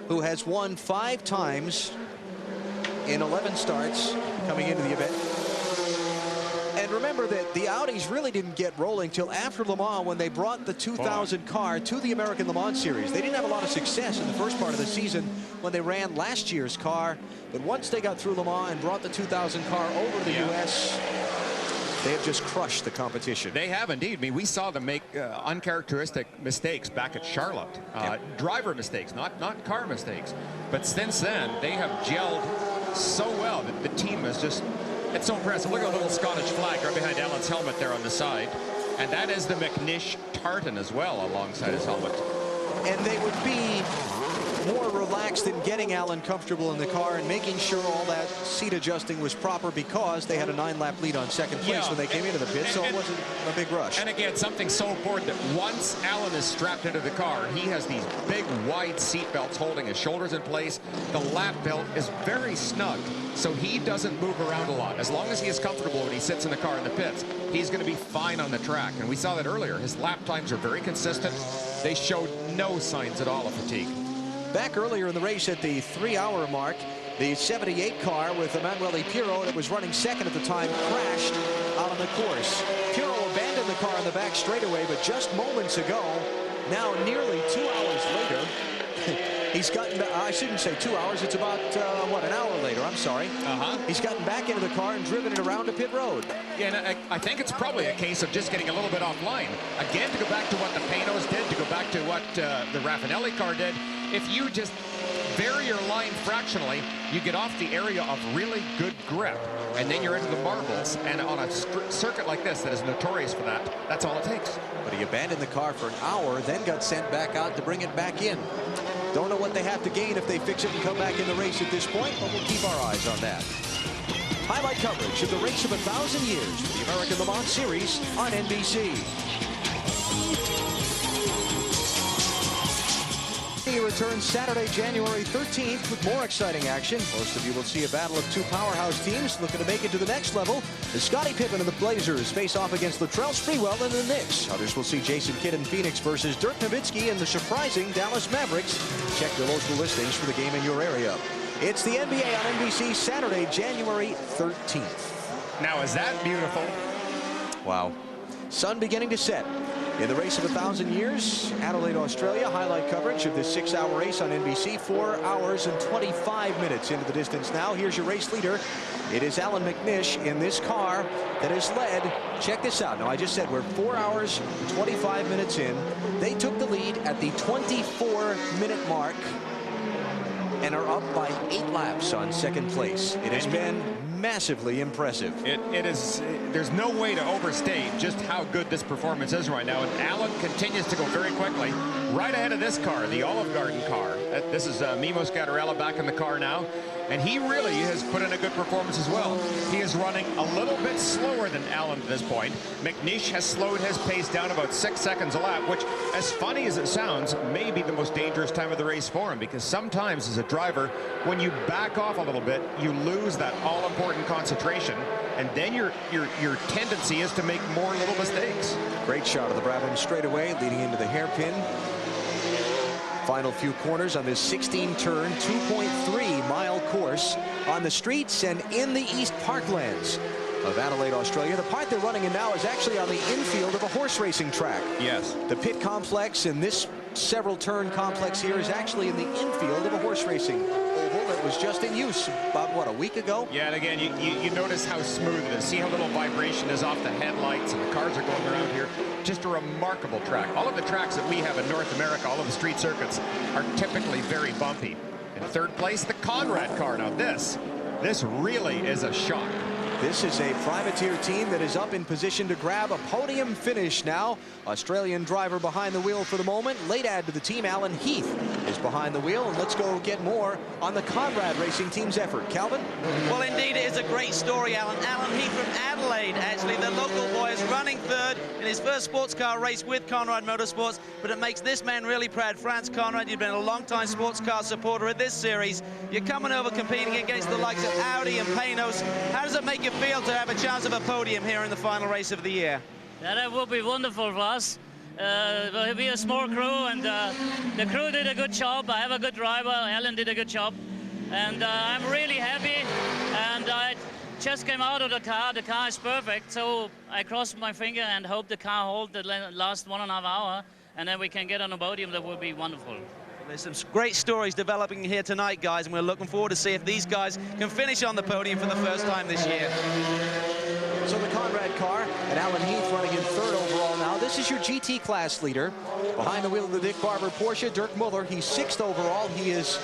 who has won 5 times in 11 starts coming into the event. And remember that the Audis really didn't get rolling till after Le Mans when they brought the 2000 car to the American Le Mans Series. They didn't have a lot of success in the first part of the season when they ran last year's car. But once they got through Le Mans and brought the 2000 car over to the U.S., they have just crushed the competition. They have indeed. I mean, we saw them make uncharacteristic mistakes back at Charlotte. Driver mistakes, not car mistakes. But since then, they have gelled so well that the team is just... It's so impressive. Look at the little Scottish flag right behind Alan's helmet there on the side. And that is the McNish tartan as well alongside his helmet. And they would be more relaxed in getting Alan comfortable in the car and making sure all that seat adjusting was proper because they had a 9-lap lead on second place when they came into the pit, so it wasn't a big rush. And again, something so important that once Alan is strapped into the car, he has these big, wide seat belts holding his shoulders in place. The lap belt is very snug, so he doesn't move around a lot. As long as he is comfortable when he sits in the car in the pits, he's going to be fine on the track. And we saw that earlier. His lap times are very consistent. They showed no signs at all of fatigue. Back earlier in the race at the 3-hour mark, the 78 car with Emanuele Pirro that was running second at the time crashed out on the course. Pirro abandoned the car on the back straightaway, but just moments ago, now nearly 2 hours later, he's gotten, I shouldn't say 2 hours, it's about, what, an hour later, I'm sorry. He's gotten back into the car and driven it around to pit road. Yeah, and I think it's probably a case of just getting a little bit offline. Again, to go back to what the Panos did, to go back to what the Raffinelli car did, if you just vary your line fractionally, you get off the area of really good grip, and then you're into the marbles. And on a circuit like this that is notorious for that, that's all it takes. But he abandoned the car for an hour, then got sent back out to bring it back in. Don't know what they have to gain if they fix it and come back in the race at this point, but we'll keep our eyes on that. Highlight coverage of the race of 1,000 years for the American Le Mans Series on NBC. He returns Saturday, January 13th with more exciting action. Most of you will see a battle of 2 powerhouse teams looking to make it to the next level. The Scottie Pippen and the Blazers face off against Latrell Sprewell and the Knicks. Others will see Jason Kidd and Phoenix versus Dirk Nowitzki and the surprising Dallas Mavericks. Check your local listings for the game in your area. It's the NBA on NBC Saturday, January 13th. Now, is that beautiful? Wow. Sun beginning to set. In the race of 1,000 years, Adelaide, Australia, highlight coverage of this 6-hour race on NBC. 4 hours and 25 minutes into the distance now. Here's your race leader. It is Alan McNish in this car that has led. Check this out. Now, I just said we're 4 hours and 25 minutes in. They took the lead at the 24-minute mark and are up by 8 laps on second place. It has been massively impressive. It is. There's no way to overstate just how good this performance is right now. And Alan continues to go very quickly. Right ahead of this car, the Olive Garden car. This is Mimo Scattarella back in the car now. And he really has put in a good performance as well. He is running a little bit slower than Alan at this point. McNish has slowed his pace down about 6 seconds a lap, which, as funny as it sounds, may be the most dangerous time of the race for him, because sometimes as a driver, when you back off a little bit, you lose that all-important concentration, and then your tendency is to make more little mistakes. Great shot of the Brabham straightaway, leading into the hairpin. Final few corners on this 16-turn, 2.3-mile course on the streets and in the East Parklands. of Adelaide, Australia. The part they're running in now is actually on the infield of a horse racing track. Yes. The pit complex and this several turn complex here is actually in the infield of a horse racing oval that was just in use about, what, a week ago? Yeah, and again, you notice how smooth it is. See how little vibration is off the headlights, and the cars are going around here. Just a remarkable track. All of the tracks that we have in North America, all of the street circuits, are typically very bumpy. In third place, the Conrad car. Now this really is a shock. This is a privateer team that is up in position to grab a podium finish now. Australian driver behind the wheel for the moment. Late add to the team, Alan Heath is behind the wheel. And let's go get more on the Conrad Racing team's effort. Calvin? Well, indeed, it is a great story, Alan. Alan Heath from Adelaide, actually. The local boy is running third in his first sports car race with Conrad Motorsports. But it makes this man really proud. Franz Conrad, you've been a long-time sports car supporter of this series. You're coming over competing against the likes of Audi and Panos. How does it make you feel to have a chance of a podium here in the final race of the year? Yeah, that would be wonderful for us. We'll be a small crew, and the crew did a good job. I have a good driver. Alan did a good job. And I'm really happy. And I just came out of the car. The car is perfect. So I crossed my finger and hope the car holds the last 1.5 hours. And then we can get on a podium. That would be wonderful. There's some great stories developing here tonight, guys, and we're looking forward to see if these guys can finish on the podium for the first time this year. So the Conrad car and Alan Heath running in third overall now. This is your GT class leader. Behind the wheel of the Dick Barber Porsche, Dirk Muller. He's 6th overall. He is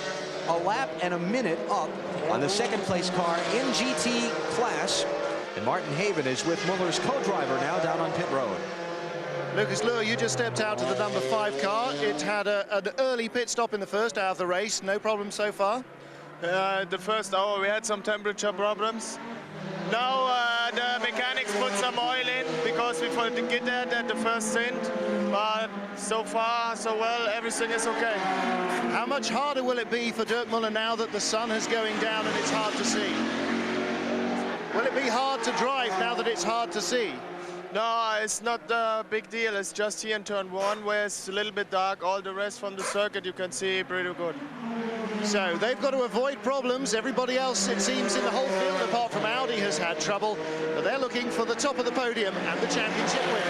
a lap and a minute up on the second place car in GT class. And Martin Haven is with Muller's co-driver now down on pit road. Lucas Luhr, you just stepped out to the number 5 car. It had an early pit stop in the first hour of the race. No problem so far? The first hour we had some temperature problems. Now the mechanics put some oil in because we forget that at the first stint. But so far, so well, everything is okay. How much harder will it be for Dirk Muller now that the sun is going down and it's hard to see? Will it be hard to drive now that it's hard to see? No, it's not a big deal. It's just here in turn 1 where it's a little bit dark. All the rest from the circuit you can see pretty good. So they've got to avoid problems. Everybody else, it seems, in the whole field, apart from Audi, has had trouble. But they're looking for the top of the podium and the championship win.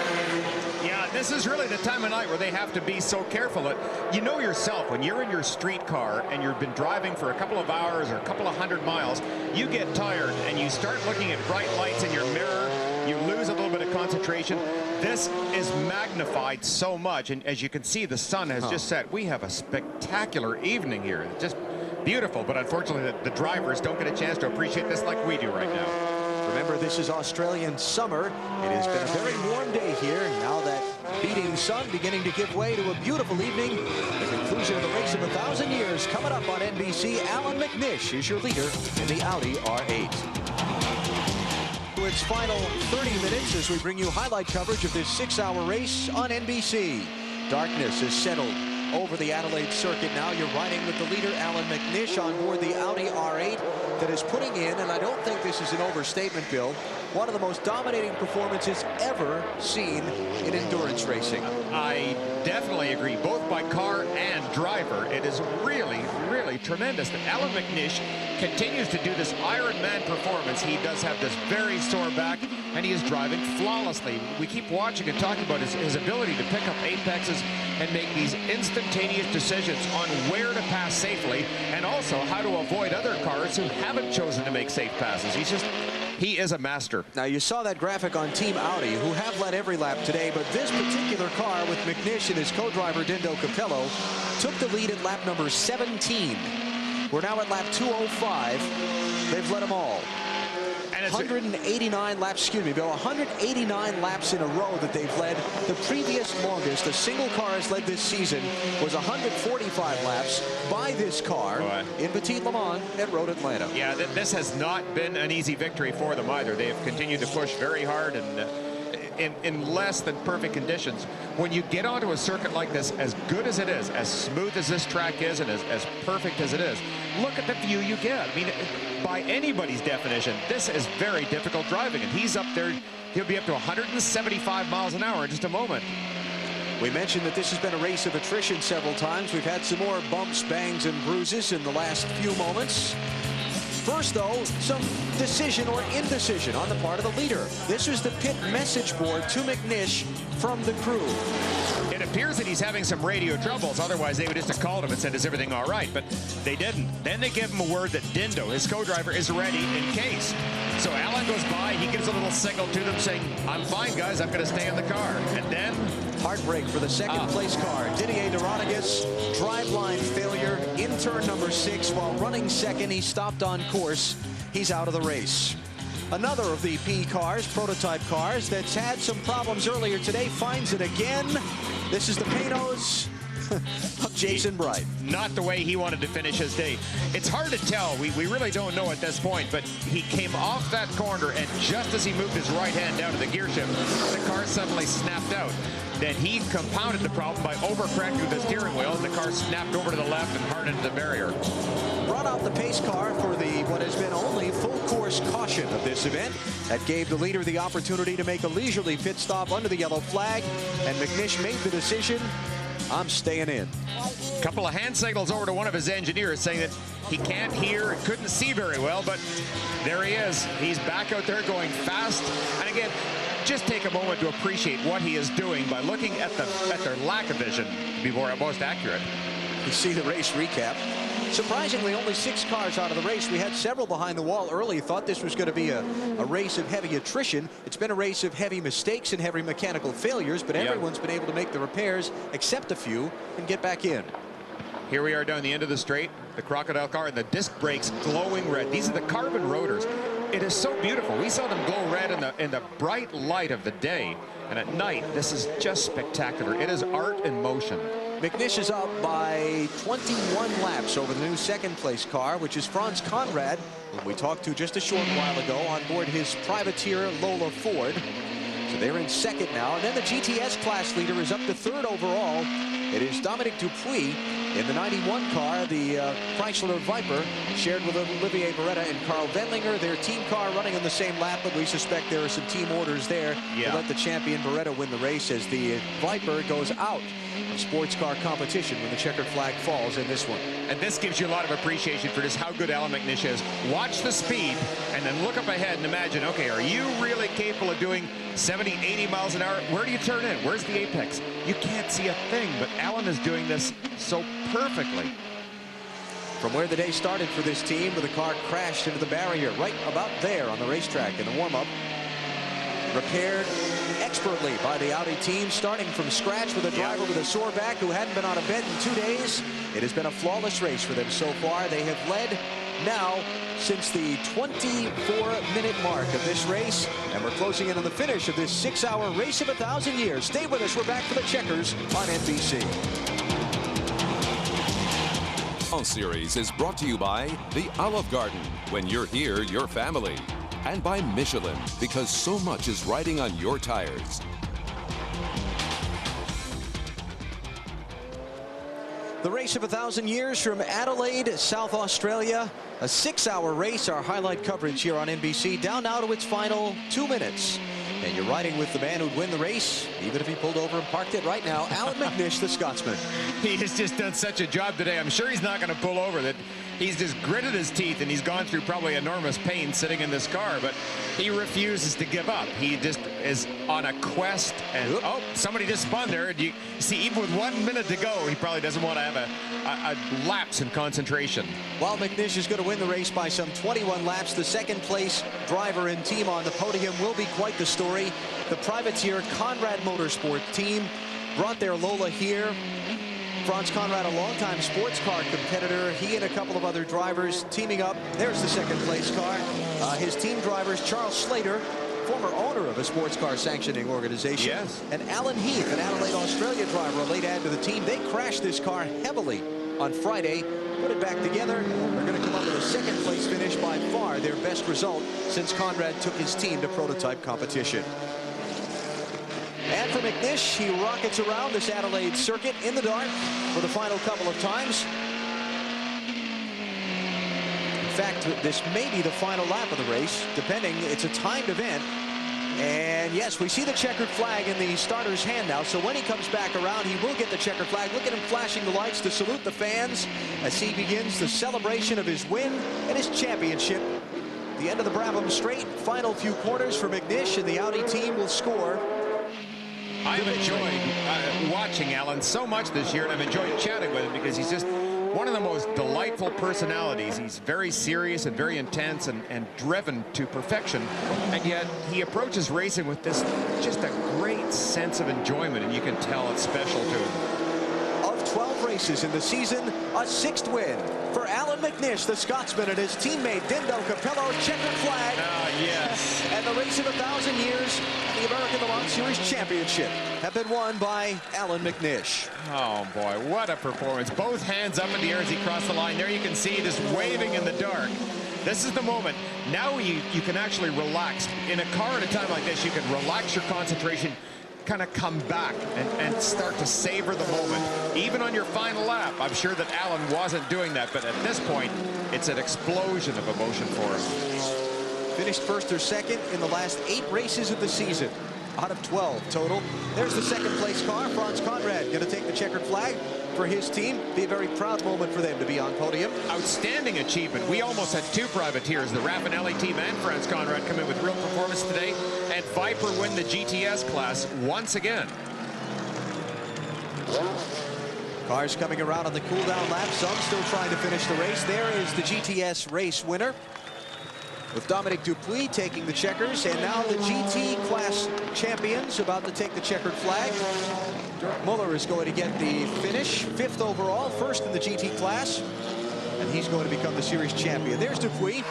Yeah, this is really the time of night where they have to be so careful. You know yourself, when you're in your street car and you've been driving for a couple of hours or a couple of 100 miles, you get tired and you start looking at bright lights in your mirror. You lose a little bit of concentration. This is magnified so much, and as you can see, the sun has just set. We have a spectacular evening here. Just beautiful, but unfortunately the drivers don't get a chance to appreciate this like we do right now. Remember, this is Australian summer. It has been a very warm day here. Now that beating sun beginning to give way to a beautiful evening. The conclusion of the race of 1,000 years coming up on NBC. Alan McNish is your leader in the Audi R8. Its final 30 minutes as we bring you highlight coverage of this 6-hour race on NBC. Darkness has settled over the Adelaide circuit now. You're riding with the leader, Alan McNish, on board the Audi R8 that is putting in, and I don't think this is an overstatement, Bill, one of the most dominating performances ever seen in endurance racing. I definitely agree, both by car and driver. It is really, really tremendous that Alan McNish continues to do this Ironman performance. He does have this very sore back, and he is driving flawlessly. We keep watching and talking about his ability to pick up apexes and make these instantaneous decisions on where to pass safely, and also how to avoid other cars who haven't chosen to make safe passes. He is a master. Now, you saw that graphic on Team Audi, who have led every lap today, but this particular car with McNish and his co-driver Dindo Capello took the lead at lap number 17. We're now at lap 205. They've led them all. And 189 laps, excuse me, Bill, 189 laps in a row that they've led. The previous longest a single car has led this season was 145 laps by this car in Petit Le Mans at Road Atlanta. Yeah, this has not been an easy victory for them either. They have continued to push very hard and in less than perfect conditions. When you get onto a circuit like this, as good as it is, as smooth as this track is, and as perfect as it is, look at the view you get. I mean, by anybody's definition, this is very difficult driving, and he's up there. He'll be up to 175 miles an hour in just a moment. We mentioned that this has been a race of attrition several times. We've had some more bumps, bangs, and bruises in the last few moments. First, though, some decision or indecision on the part of the leader. This was the pit message board to McNish from the crew. It appears that he's having some radio troubles. Otherwise, they would just have called him and said, is everything all right? But they didn't. Then they give him a word that Dindo, his co-driver, is ready in case. So Alan goes by. He gives a little signal to them saying, I'm fine, guys. I'm going to stay in the car. And then... heartbreak for the second place car. Didier Duronagus, driveline failure in turn number 6. While running second, he stopped on course. He's out of the race. Another of the P cars, prototype cars, that's had some problems earlier today, finds it again. This is the Panos of Jason Bright. Not the way he wanted to finish his day. It's hard to tell. We really don't know at this point, but he came off that corner, and just as he moved his right hand down to the gear shift, the car suddenly snapped out. Then he compounded the problem by overcorrecting with the steering wheel, and the car snapped over to the left and hard into the barrier. Brought out the pace car for what has been only full course caution of this event. That gave the leader the opportunity to make a leisurely pit stop under the yellow flag, and McNish made the decision, I'm staying in. A couple of hand signals over to one of his engineers saying that he can't hear and couldn't see very well, but there he is. He's back out there going fast. And again, just take a moment to appreciate what he is doing by looking at their lack of vision to be most accurate. You see the race recap. Surprisingly, only 6 cars out of the race. We had several behind the wall early. Thought this was going to be a race of heavy attrition. It's been a race of heavy mistakes and heavy mechanical failures, but everyone's been able to make the repairs, except a few, and get back in. Here we are down the end of the straight, the Crocodile car, and the disc brakes glowing red. These are the carbon rotors. It is so beautiful. We saw them glow red in the bright light of the day, and at night, this is just spectacular. It is art in motion. McNish is up by 21 laps over the new second-place car, which is Franz Conrad, whom we talked to just a short while ago on board his privateer Lola Ford. So they're in second now. And then the GTS class leader is up to 3rd overall. It is Dominic Dupuis in the 91 car, the Chrysler Viper, shared with Olivier Beretta and Carl Wendlinger. Their team car running on the same lap, but we suspect there are some team orders there to let the champion Beretta win the race as the Viper goes out of sports car competition when the checkered flag falls in this one. And this gives you a lot of appreciation for just how good Alan McNish is. Watch the speed and then look up ahead and imagine, okay, are you really capable of doing 70, 80 miles an hour? Where do you turn in? Where's the apex? You can't see a thing, but Alan is doing this so perfectly. From where the day started for this team, where the car crashed into the barrier right about there on the racetrack in the warm-up. Repaired expertly by the Audi team, starting from scratch with a driver with a sore back who hadn't been out of bed in 2 days. It has been a flawless race for them so far. They have led now since the 24-minute mark of this race, and we're closing in on the finish of this 6-hour race of 1,000 years. Stay with us. We're back for the checkers on NBC. Series is brought to you by the Olive Garden. When you're here, your family. And by Michelin, because so much is riding on your tires. The race of 1,000 years from Adelaide, South Australia. A 6-hour race, our highlight coverage here on NBC, down now to its final 2 minutes. And you're riding with the man who'd win the race, even if he pulled over and parked it right now, Alan McNish, the Scotsman. He has just done such a job today. I'm sure he's not going to pull over. That he's just gritted his teeth, and he's gone through probably enormous pain sitting in this car, but he refuses to give up. He just is on a quest, and oh, somebody just spun there. And you see, even with 1 minute to go, he probably doesn't want to have a lapse in concentration. While McNish is going to win the race by some 21 laps, the second place driver and team on the podium will be quite the story. The privateer Conrad Motorsport team brought their Lola here. Franz Conrad, a longtime sports car competitor. He and a couple of other drivers teaming up. There's the second place car. His team drivers, Charles Slater, former owner of a sports car sanctioning organization. Yes. And Alan Heath, an Adelaide, Australia driver, a late add to the team. They crashed this car heavily on Friday, put it back together. They're going to come up with a second place finish, by far their best result since Conrad took his team to prototype competition. And for McNish, he rockets around this Adelaide circuit in the dark for the final couple of times. In fact, this may be the final lap of the race, depending. It's a timed event. And yes, we see the checkered flag in the starter's hand now. So when he comes back around, he will get the checkered flag. Look at him flashing the lights to salute the fans as he begins the celebration of his win and his championship. The end of the Brabham Straight, final few corners for McNish, and the Audi team will score. I've enjoyed watching Alan so much this year, and I've enjoyed chatting with him because he's just one of the most delightful personalities. He's very serious and very intense and driven to perfection, and yet he approaches racing with this just a great sense of enjoyment, and you can tell it's special to him. Of 12 races in the season, a 6th win for Alan McNish, the Scotsman, and his teammate Dindo Capello's checkered flag. Yes. And the race of 1,000 years, the American Le Mans Series Championship, have been won by Alan McNish. Oh boy, what a performance. Both hands up in the air as he crossed the line. There you can see just waving in the dark. This is the moment. Now you can actually relax. In a car at a time like this, you can relax your concentration, kind of come back and start to savor the moment. Even on your final lap, I'm sure that Alan wasn't doing that, but at this point, it's an explosion of emotion for him. Finished first or second in the last 8 races of the season, out of 12 total. There's the second place car. Franz Conrad going to take the checkered flag for his team. Be a very proud moment for them to be on podium. Outstanding achievement. We almost had 2 privateers, the Raffinelli team and Franz Conrad, come in with real performance today, and Viper win the GTS class once again. Cars coming around on the cool-down lap. Some still trying to finish the race. There is the GTS race winner, with Dominic Dupuis taking the checkers, and now the GT class champions about to take the checkered flag. Dirk Muller is going to get the finish, 5th overall, 1st in the GT class, and he's going to become the series champion. There's Dupuis.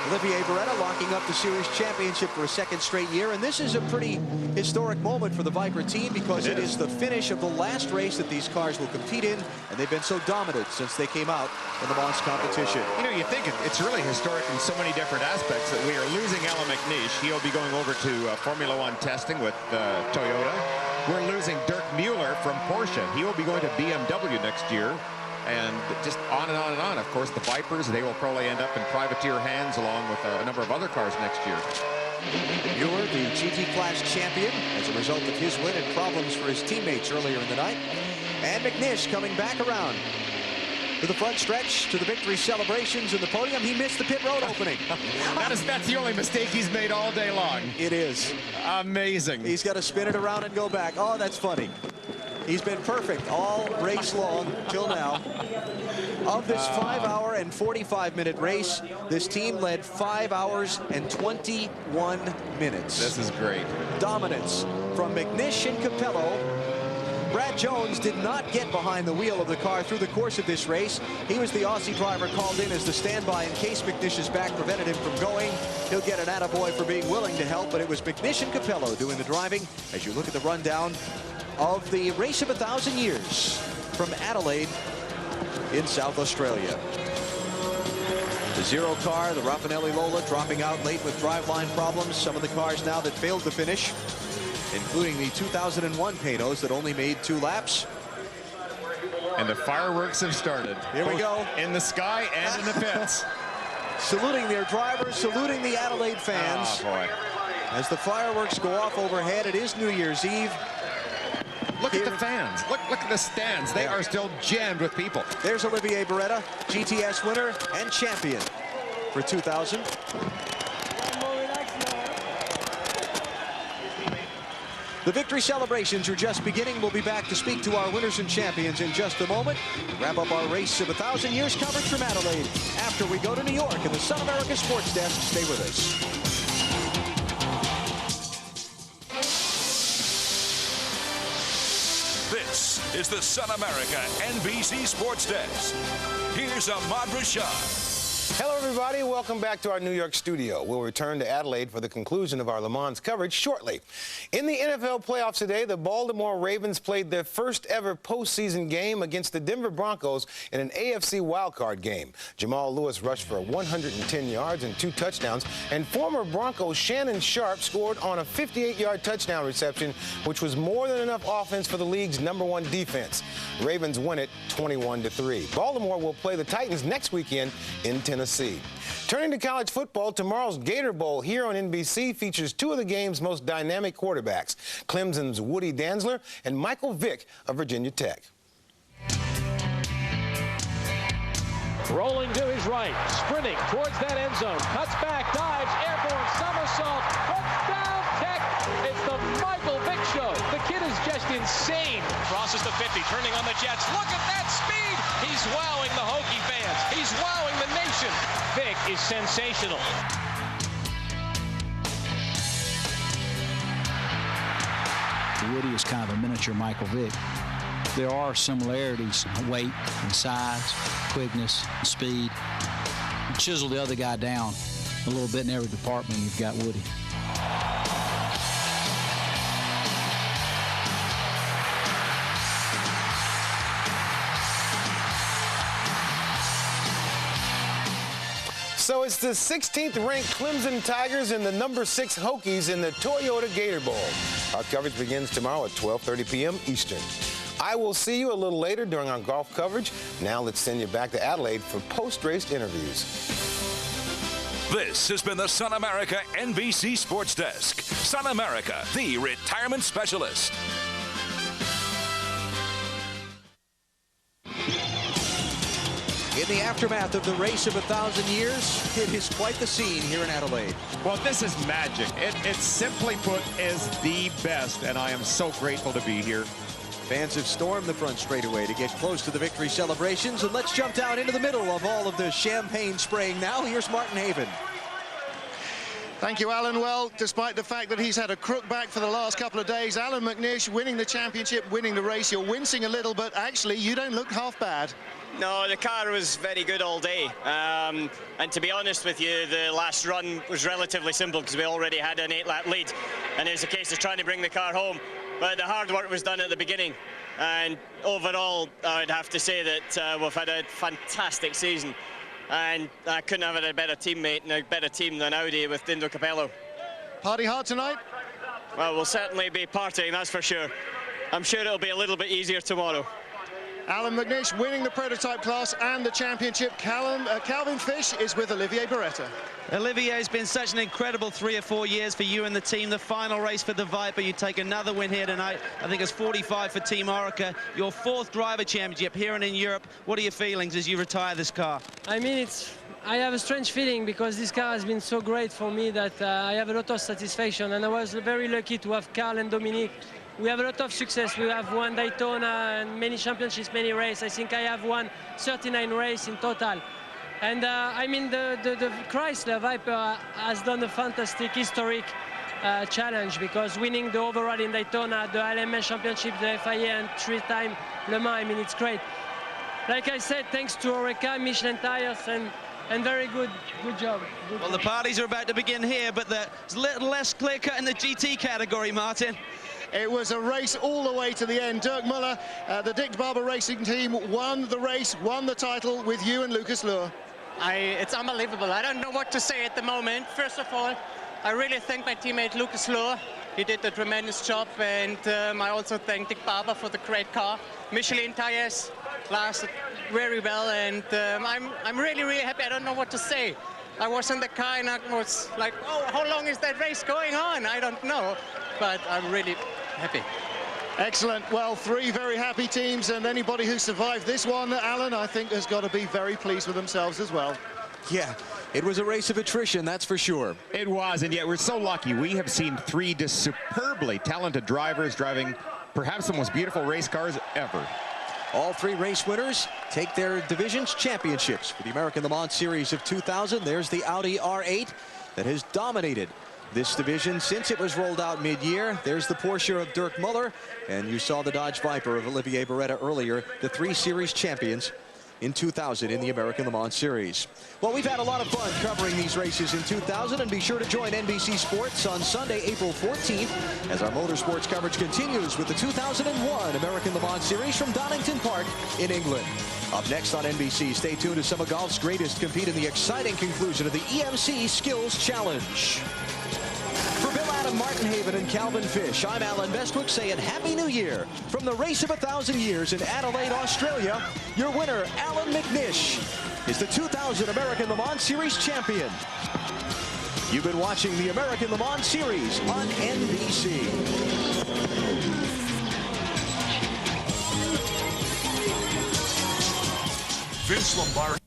Olivier Beretta locking up the series championship for a 2nd straight year, and this is a pretty historic moment for the Viper team because it is the finish of the last race that these cars will compete in, and they've been so dominant since they came out in the Mons competition. You know, you think it's really historic in so many different aspects that we are losing Alan McNish. He'll be going over to Formula One testing with Toyota. We're losing Dirk Mueller from Porsche. He will be going to BMW next year. And just on and on and on. Of course, the Vipers, they will probably end up in privateer hands along with a number of other cars next year. Mueller, the GT class champion, as a result of his win and problems for his teammates earlier in the night. And McNish coming back around to the front stretch, to the victory celebrations and the podium. He missed the pit road opening. That's the only mistake he's made all day long. It is. Amazing. He's got to spin it around and go back. Oh, that's funny. He's been perfect all race long till now. Of this 5-hour and 45-minute race, this team led 5 hours and 21 minutes. This is great. Dominance from McNish and Capello. Brad Jones did not get behind the wheel of the car through the course of this race. He was the Aussie driver called in as the standby in case McNish's back prevented him from going. He'll get an attaboy for being willing to help, but it was McNish and Capello doing the driving. As you look at the rundown of the race of 1,000 years from Adelaide in South Australia. The Zero car, the Raffinelli Lola, dropping out late with driveline problems. Some of the cars now that failed to finish, including the 2001 Patos that only made 2 laps. And the fireworks have started. Here we go. In the sky and in the pits. Saluting their drivers, saluting the Adelaide fans. Oh, boy. As the fireworks go off overhead, it is New Year's Eve. Look at the fans. Look at the stands. They are still jammed with people. There's Olivier Beretta, GTS winner and champion for 2000. The victory celebrations are just beginning. We'll be back to speak to our winners and champions in just a moment. Wrap up our race of 1,000 years coverage from Adelaide after we go to New York in the Sun America Sports Desk. Stay with us. This is the Sun America NBC Sports Desk. Here's Ahmad Rashad. Hello, everybody. Welcome back to our New York studio. We'll return to Adelaide for the conclusion of our Le Mans coverage shortly. In the NFL playoffs today, the Baltimore Ravens played their first ever postseason game against the Denver Broncos in an AFC wildcard game. Jamal Lewis rushed for 110 yards and 2 touchdowns, and former Broncos Shannon Sharp scored on a 58-yard touchdown reception, which was more than enough offense for the league's #1 defense. Ravens win it 21-3. Baltimore will play the Titans next weekend in Tennessee. Tennessee. Turning to college football, tomorrow's Gator Bowl here on NBC features two of the game's most dynamic quarterbacks, Clemson's Woody Dantzler and Michael Vick of Virginia Tech. Rolling to his right, sprinting towards that end zone, cuts back, dives, airborne, somersault, touchdown, Tech. It's the Michael Vick show. The kid is just insane. Crosses the 50, turning on the Jets. Look at that speed! He's wowing the Hokie fans. He's wowing the nation. Vick is sensational. Woody is kind of a miniature Michael Vick. There are similarities in weight and size, quickness, speed. Chisel the other guy down a little bit in every department. You've got Woody. So it's the 16th ranked Clemson Tigers and the number 6 Hokies in the Toyota Gator Bowl. Our coverage begins tomorrow at 12:30 p.m. Eastern. I will see you a little later during our golf coverage. Now let's send you back to Adelaide for post-race interviews. This has been the Sun America NBC Sports Desk. Sun America, the retirement specialist. In the aftermath of the race of 1,000 years, it is quite the scene here in Adelaide. Well, this is magic. It simply put is the best, and I am so grateful to be here. Fans have stormed the front straightaway to get close to the victory celebrations, and let's jump down into the middle of all of the champagne spraying now. Here's Martin Haven. Thank you, Alan. Well, despite the fact that he's had a crook back for the last couple of days, Alan McNish winning the championship, winning the race. You're wincing a little, but actually you don't look half bad. No, the car was very good all day. And to be honest with you, the last run was relatively simple because we already had an 8-lap lead. And it was a case of trying to bring the car home. But the hard work was done at the beginning. And overall, I'd have to say that we've had a fantastic season. And I couldn't have had a better teammate and a better team than Audi with Dindo Capello. Party hard tonight? Well, we'll certainly be partying, that's for sure. I'm sure it'll be a little bit easier tomorrow. Alan McNish winning the prototype class and the championship. Calvin Fish is with Olivier Beretta. Olivier, has been such an incredible 3 or 4 years for you and the team. The final race for the Viper, you take another win here tonight. I think it's 45 for Team Orica. Your 4th driver championship here and in Europe. What are your feelings as you retire this car? I mean, I have a strange feeling because this car has been so great for me that I have a lot of satisfaction, and I was very lucky to have Carl and Dominique. We have a lot of success. We have won Daytona and many championships, many races. I think I have won 39 races in total. And I mean, the Chrysler Viper has done a fantastic historic challenge because winning the overall in Daytona, the LMS championship, the FIA, and 3-time Le Mans, I mean, it's great. Like I said, thanks to Orica, Michelin tires, and very good job. Well, the parties are about to begin here, but there's a little less clear-cut in the GT category, Martin. It was a race all the way to the end. Dirk Muller, the Dick Barber Racing team, won the race, won the title with you and Lucas Luhr. It's unbelievable. I don't know what to say at the moment. First of all, I really thank my teammate Lucas Luhr. He did a tremendous job, and I also thank Dick Barber for the great car. Michelin tires lasted very well, and I'm really, really happy. I don't know what to say. I was in the car and I was like, oh, how long is that race going on? I don't know, but I'm really happy. Excellent. Well, 3 very happy teams, and anybody who survived this one, Alan, I think has got to be very pleased with themselves as well. Yeah, it was a race of attrition, that's for sure. It was, and yet we're so lucky. We have seen 3 just superbly talented drivers driving perhaps the most beautiful race cars ever. All 3 race winners take their division's championships. For the American Le Mans Series of 2000, there's the Audi R8 that has dominated this division since it was rolled out mid-year. There's the Porsche of Dirk Muller, and you saw the Dodge Viper of Olivier Beretta earlier, the 3 series champions in 2000 in the American Le Mans Series. Well, we've had a lot of fun covering these races in 2000, and be sure to join NBC Sports on Sunday, April 14th, as our motorsports coverage continues with the 2001 American Le Mans Series from Donington Park in England. Up next on NBC, stay tuned as some of golf's greatest compete in the exciting conclusion of the EMC Skills Challenge. For Bill Adam, Martin Haven, and Calvin Fish, I'm Alan Bestwick saying Happy New Year. From the race of 1,000 years in Adelaide, Australia, your winner, Alan McNish. is the 2000 American Le Mans Series champion. You've been watching the American Le Mans Series on NBC. Vince Lombardi.